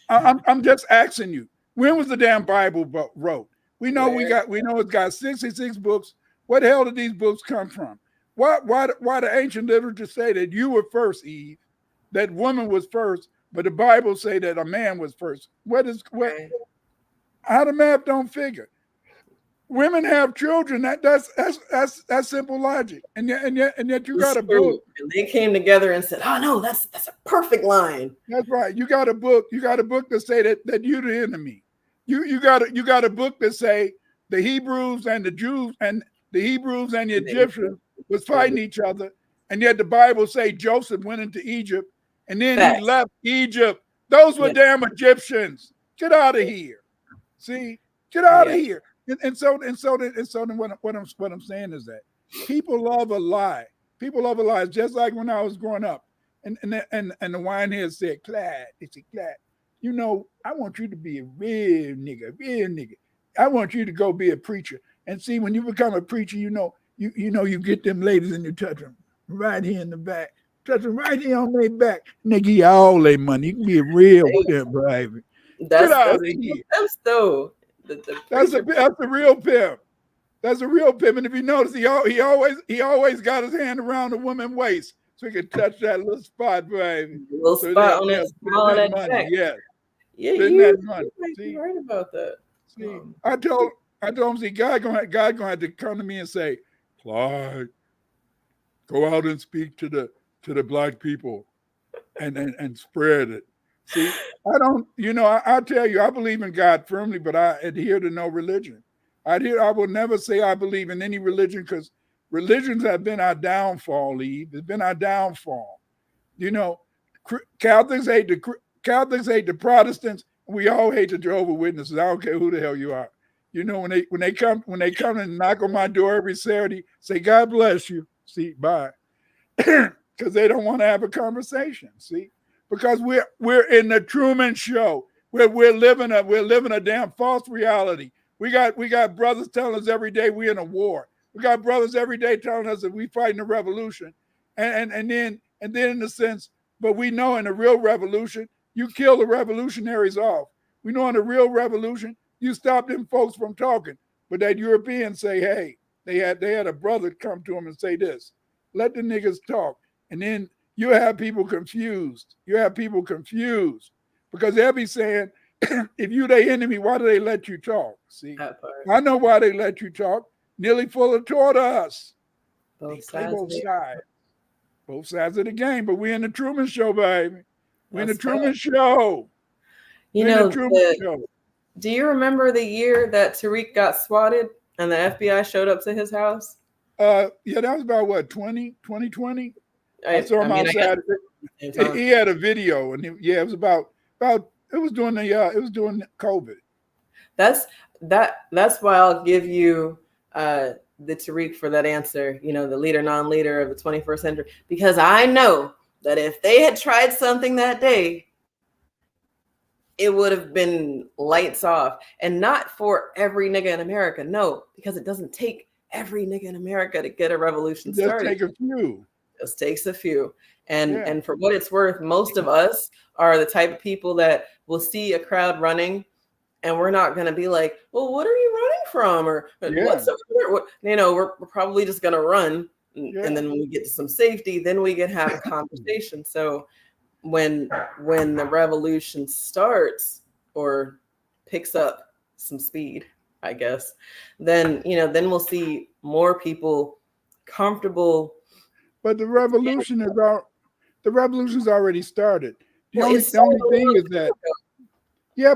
I'm just asking you. When was the damn Bible wrote? We know it's got 66 books. Where the hell did these books come from? Why the ancient literature say that you were first, Eve, that woman was first, but the Bible say that a man was first? How the math don't figure? Women have children. That's simple logic. And yet you got a book. And they came together and said, "Oh no, that's a perfect line." That's right. You got a book. You got a book that say that you're the enemy. You got a book that say the Hebrews and the Jews and the Hebrews and the Egyptians was fighting each other, and yet the Bible say Joseph went into Egypt and then he left Egypt. Those were damn Egyptians. Get out of here. See, get out of here. And so then what I'm saying is that people love a lie. People love a lie. Just like when I was growing up, and the winehead said, "Clyde," they said, "Clyde." you know, I want you to be a real nigga, real nigga. I want you to go be a preacher. And see, when you become a preacher, you get them ladies and you touch them right here in the back. Touch them right here on their back. And they give you all their money. You can be a real pimp, baby. Get out of here. That's though. That's a real pimp. That's a real pimp. And if you notice, he always got his hand around the woman's waist so he could touch that little spot, baby. Little so spot on that small of that money. check. Yeah. Yeah, you're right about that. See, I told him, see, God gonna have to come to me and say, Clyde, go out and speak to the black people and spread it. See, I don't, I tell you, I believe in God firmly, but I adhere to no religion. I will never say I believe in any religion because religions have been our downfall, Eve. It's been our downfall. Catholics hate the Protestants. We all hate the Jehovah's Witnesses. I don't care who the hell you are. When they come and knock on my door every Saturday, say, God bless you. See, bye. Because they don't want to have a conversation. See, because we're in the Truman Show. We're living a damn false reality. We got brothers telling us every day we're in a war. We got brothers every day telling us that we fighting a revolution. And then in a sense, but we know in a real revolution, you kill the revolutionaries off. We know in a real revolution, you stop them folks from talking. But that Europeans say, hey, they had a brother come to them and say this, let the niggas talk. And then you have people confused. Because they'll be saying, if you their enemy, why do they let you talk? See, I know why they let you talk. Nearly full of toward us. Both sides of the game, but we're in the Truman Show, baby. We're in the Truman Show. Do you remember the year that Tariq got swatted and the FBI showed up to his house? Yeah, that was about what, 2020? I saw him outside. He had a video, and it was about it was during COVID. That's why I'll give you the Tariq for that answer, the leader, non-leader of the 21st century, because I know that if they had tried something that day, it would have been lights off. And not for every nigga in America, no, because it doesn't take every nigga in America to get a revolution started. Just take a few. Just takes a few. And for what it's worth, most of us are the type of people that will see a crowd running and we're not going to be like, well, what are you running from? Or what's over there? We're probably just going to run. And then when we get to some safety, then we can have a conversation. So when the revolution starts or picks up some speed, I guess, then we'll see more people comfortable. But the revolution's already started. The only thing is that,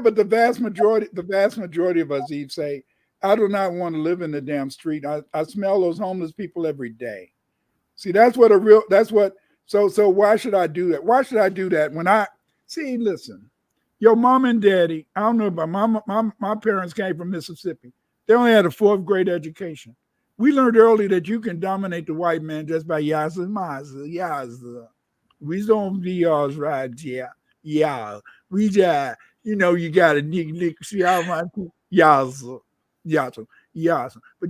but the vast majority of us, Eve, say, I do not want to live in the damn street. I smell those homeless people every day. See, so why should I do that? Why should I do that when listen, your mom and daddy, I don't know about my parents came from Mississippi. They only had a 4th grade education. We learned early that you can dominate the white man just by yaza maza, yaza. We don't be yours right, yeah. We just, you got a nick, see how much yaza. But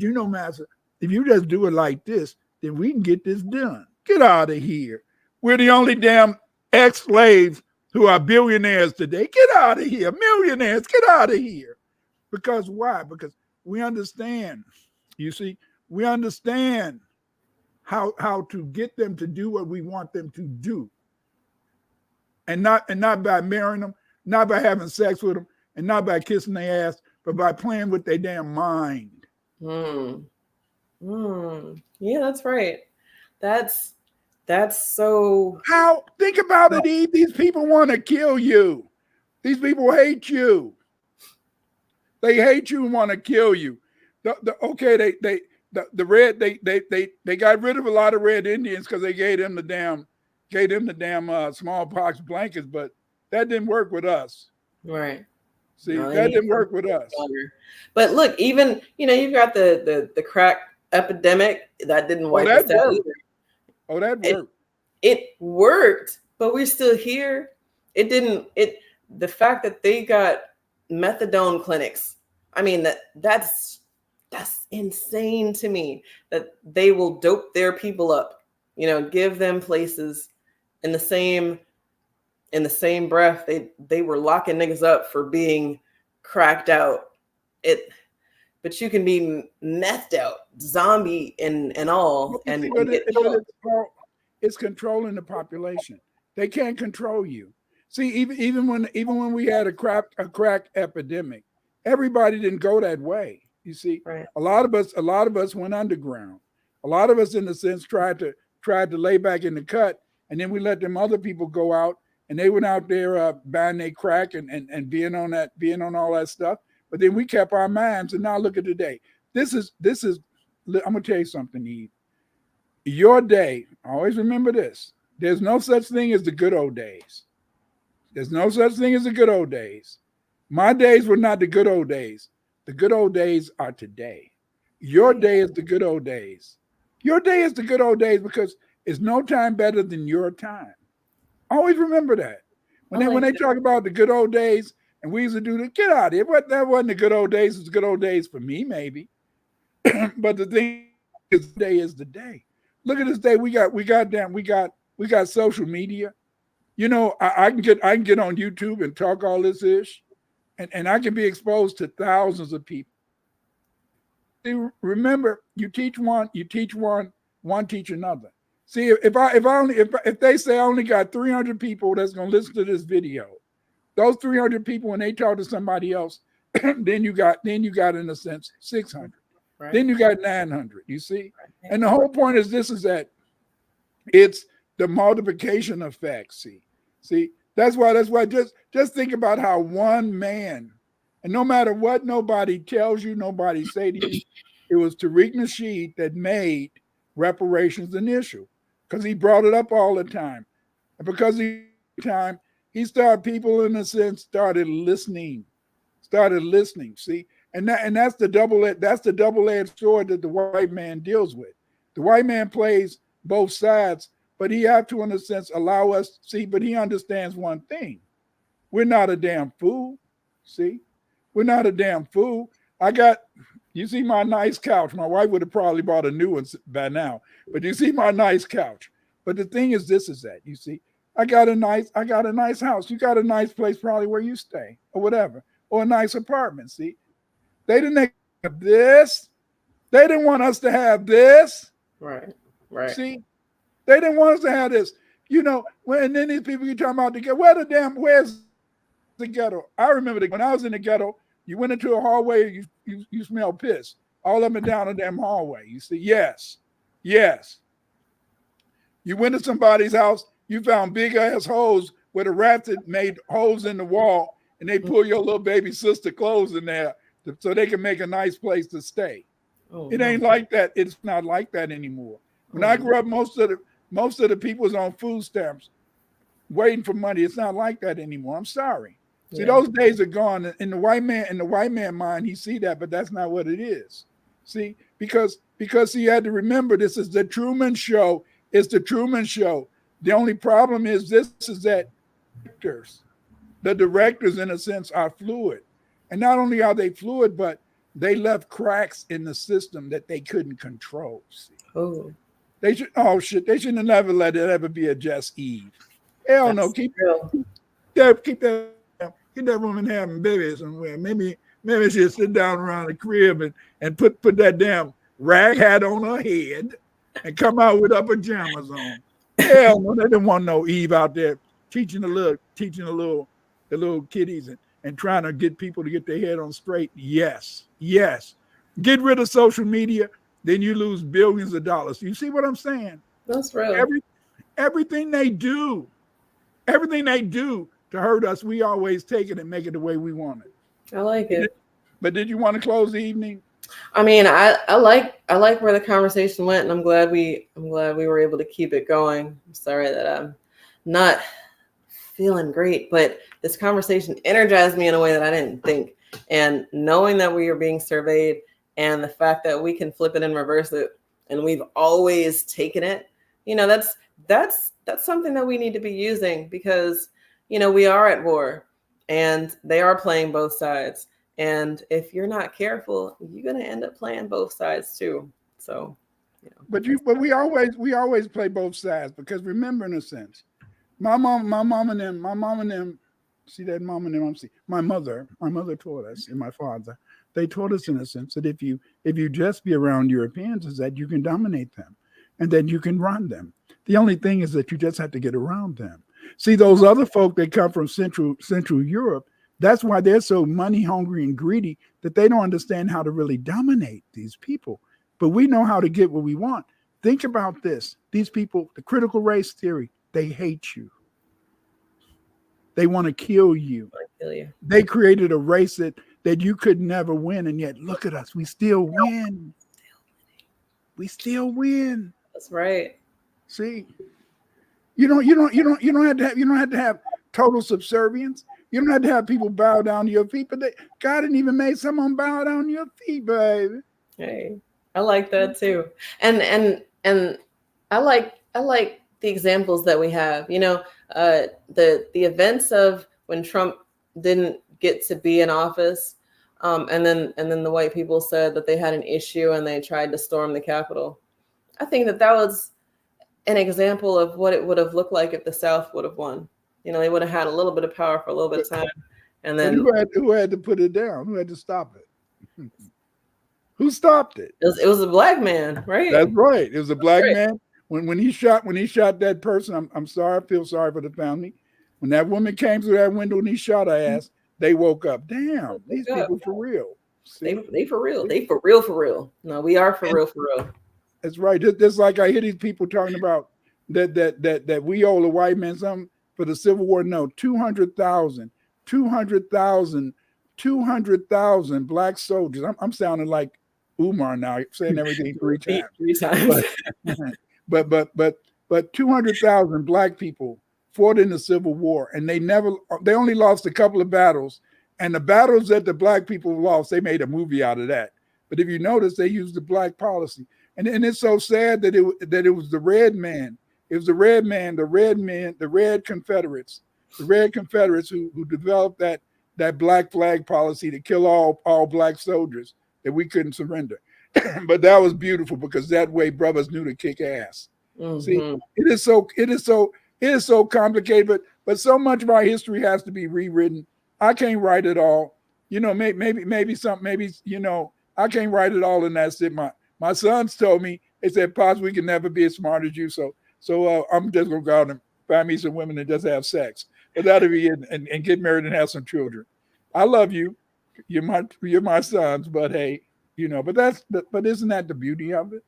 master, if you just do it like this, then we can get this done. Get out of here. We're the only damn ex-slaves who are billionaires today. Get out of here. Millionaires, get out of here. Because why? Because we understand. You see, we understand how to get them to do what we want them to do. And not by marrying them, not by having sex with them, and not by kissing their ass, but by playing with their damn mind. Yeah, that's right. That's so. How? Think about it, Eve. These people want to kill you. These people hate you. They hate you and want to kill you. They got rid of a lot of red Indians because they gave them the damn smallpox blankets, but that didn't work with us. Right. See, that didn't work with us. But look, even you've got the crack epidemic that didn't wipe us out either. That worked. It worked, but we're still here. It didn't. the fact that they got methadone clinics, I mean, that's insane to me, that they will dope their people up, give them places in the same breath. They were locking niggas up for being cracked out. But you can be methed out, zombie and all, and get killed. It's controlling the population. They can't control you. See, even when we had a crack epidemic, everybody didn't go that way. You see, right. a lot of us went underground. A lot of us, in a sense, tried to lay back in the cut, and then we let them other people go out, and they went out there buying their crack and being on all that stuff. But then we kept our minds, and now look at today. This is. I'm gonna tell you something, Eve. Your day. Always remember this. There's no such thing as the good old days. There's no such thing as the good old days. My days were not the good old days. The good old days are today. Your day is the good old days. Your day is the good old days because it's no time better than your time. Always remember that. When they talk about the good old days, and we used to do the get out of here. That wasn't the good old days. It's the good old days for me, maybe. But the thing is, the day is the day. Look at this day. We got social media. I can get on YouTube and talk all this ish, and I can be exposed to thousands of people. Remember, you teach one teach another. See, if they say I only got 300 people that's gonna listen to this video, those 300 people, when they talk to somebody else, then you got in a sense 600. Right. Then you got 900. You see, right. And the whole point is that it's the multiplication effect. See, that's why just think about how one man, and no matter what nobody tells you, nobody say to you, it was Tariq Nasheed that made reparations an issue because he brought it up all the time, and because he started, people in a sense started listening. See, and that's the double-edged sword that the white man deals with. The white man plays both sides, but he have to, in a sense, allow us see. But he understands one thing: we're not a damn fool. See, we're not a damn fool. You see my nice couch. My wife would have probably bought a new one by now, but you see my nice couch. But the thing is, you see, I got a nice house. You got a nice place probably where you stay or whatever, or a nice apartment. See, they didn't have this. They didn't want us to have this. Right. See, they didn't want us to have this. And then these people you talking about the ghetto. Where's the ghetto? I remember when I was in the ghetto, you went into a hallway, you smell piss all up and down the damn hallway. You see, yes. You went to somebody's house, you found big ass holes where the rats had made holes in the wall, and they pull your little baby sister clothes in there so they can make a nice place to stay. It ain't like that. It's not like that anymore. When I grew up, most of the people was on food stamps waiting for money. It's not like that anymore. I'm sorry. See, those days are gone. In the white man mind, he see that, but that's not what it is. See, because he had to remember this is the Truman Show. It's the Truman Show. The only problem is that the directors, in a sense, are fluid. And not only are they fluid, but they left cracks in the system that they couldn't control. See? They shouldn't have never let it ever be a just Eve. Hell no, keep that woman having babies somewhere. Maybe she'll sit down around the crib and put that damn rag hat on her head and come out with her pajamas on. Hell no, they didn't want no Eve out there teaching the little kiddies and trying to get people to get their head on straight. Yes. Get rid of social media, then you lose billions of dollars. You see what I'm saying? That's real. Everything they do to hurt us, we always take it and make it the way we want it. I like it. But did you want to close the evening? I mean, I like where the conversation went, and I'm glad we were able to keep it going. I'm sorry that I'm not feeling great, but this conversation energized me in a way that I didn't think. And knowing that we are being surveyed, and the fact that we can flip it and reverse it, and we've always taken it, that's something that we need to be using, because we are at war, and they are playing both sides. And if you're not careful, you're going to end up playing both sides too. So, But we always play both sides, because remember, in a sense, my mom and them, see that mom and them, my mother taught us, and my father, they taught us, in a sense, that if you just be around Europeans, is that you can dominate them and that you can run them. The only thing is that you just have to get around them. See, those other folk that come from Central Europe, that's why they're so money hungry and greedy, that they don't understand how to really dominate these people. But we know how to get what we want. Think about this. These people, the critical race theory, they hate you. They want to kill you. They created a race that you could never win. And yet, look at us. We still win. We still win. That's right. See, you don't have to have total subservience. You don't have to have people bow down to your feet, but God didn't even make someone bow down to your feet, baby. Hey, I like that too. And I like the examples that we have. The events of when Trump didn't get to be in office, and then the white people said that they had an issue and they tried to storm the Capitol. I think that was an example of what it would have looked like if the South would have won. They would have had a little bit of power for a little bit of time, and then who had to put it down? Who had to stop it? Who stopped it? It was a black man, right? That's right. It was a black man. When he shot that person, I'm sorry. I feel sorry for the family. When that woman came through that window and he shot her ass, they woke up. Damn, these people for real. See? They for real. They for real. No, we are for real. That's right. Just like I hear these people talking about that we owe the white man something for the Civil War. No, 200,000 black soldiers. I'm sounding like Umar now, saying everything three times. But 200,000 black people fought in the Civil War, and they only lost a couple of battles. And the battles that the black people lost, they made a movie out of that. But if you notice, they used the black policy. And it's so sad that it was the red man. It was the red Confederates who developed that black flag policy to kill all black soldiers that we couldn't surrender. But that was beautiful, because that way brothers knew to kick ass. Mm-hmm. See, it is so complicated, but so much of our history has to be rewritten. I can't write it all. Maybe I can't write it all, and that's it. My sons told me, they said, "Pops, we can never be as smart as you. So I'm just gonna go out and find me some women and just have sex. But that'll be it, and get married and have some children. I love you. You're my sons, but hey, but isn't that the beauty of it?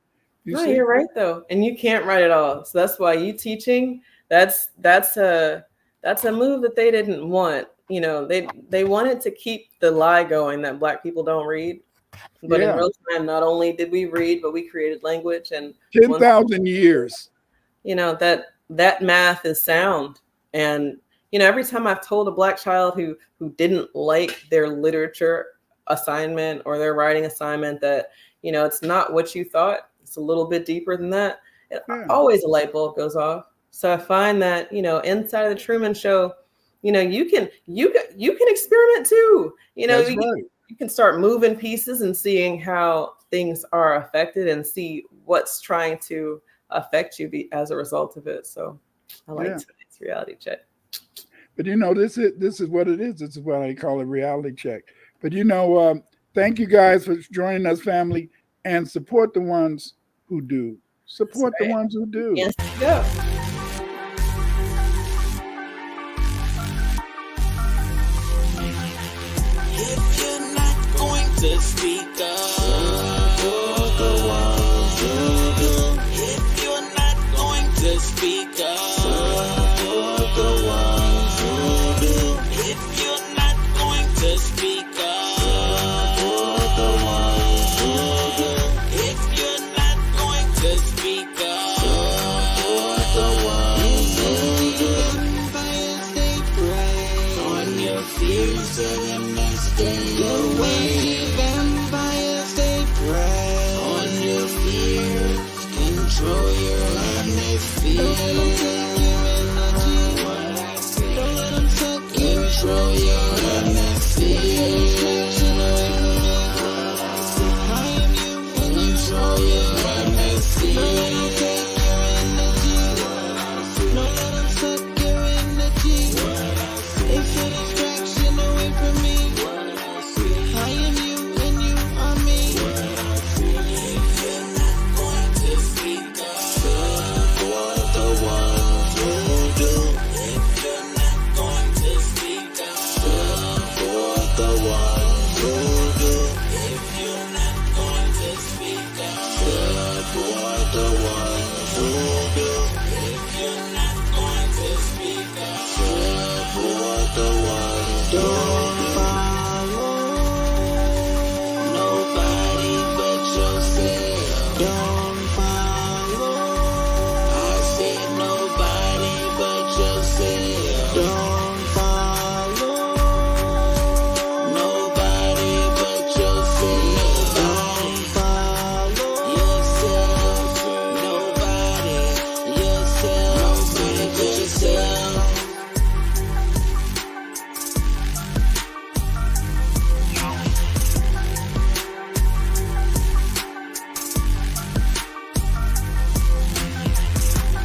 You're right though, and you can't write it all. So that's why you teaching. That's a move that they didn't want. They wanted to keep the lie going that black people don't read. But in real time, not only did we read, but we created language. And 10,000 years. That math is sound. And every time I've told a black child who didn't like their literature assignment or their writing assignment that it's not what you thought, it's a little bit deeper than that, always a light bulb goes off. So I find that inside of the Truman Show, you can experiment too. You can start moving pieces and seeing how things are affected and see what's trying to affect you as a result of it. So I like tonight's reality check. But this is what it is. This is what I call a reality check. But thank you guys for joining us, family, and support the ones who do. Support the ones who do. Yes, go. To speak up, support the ones who do. If you're not going to speak up, support the ones who do. If you're not going to speak up, support the ones who do. If you're not going to speak up, support the ones who do. Vampires, they prey on your fears, so they must stay away. Vampires, Don't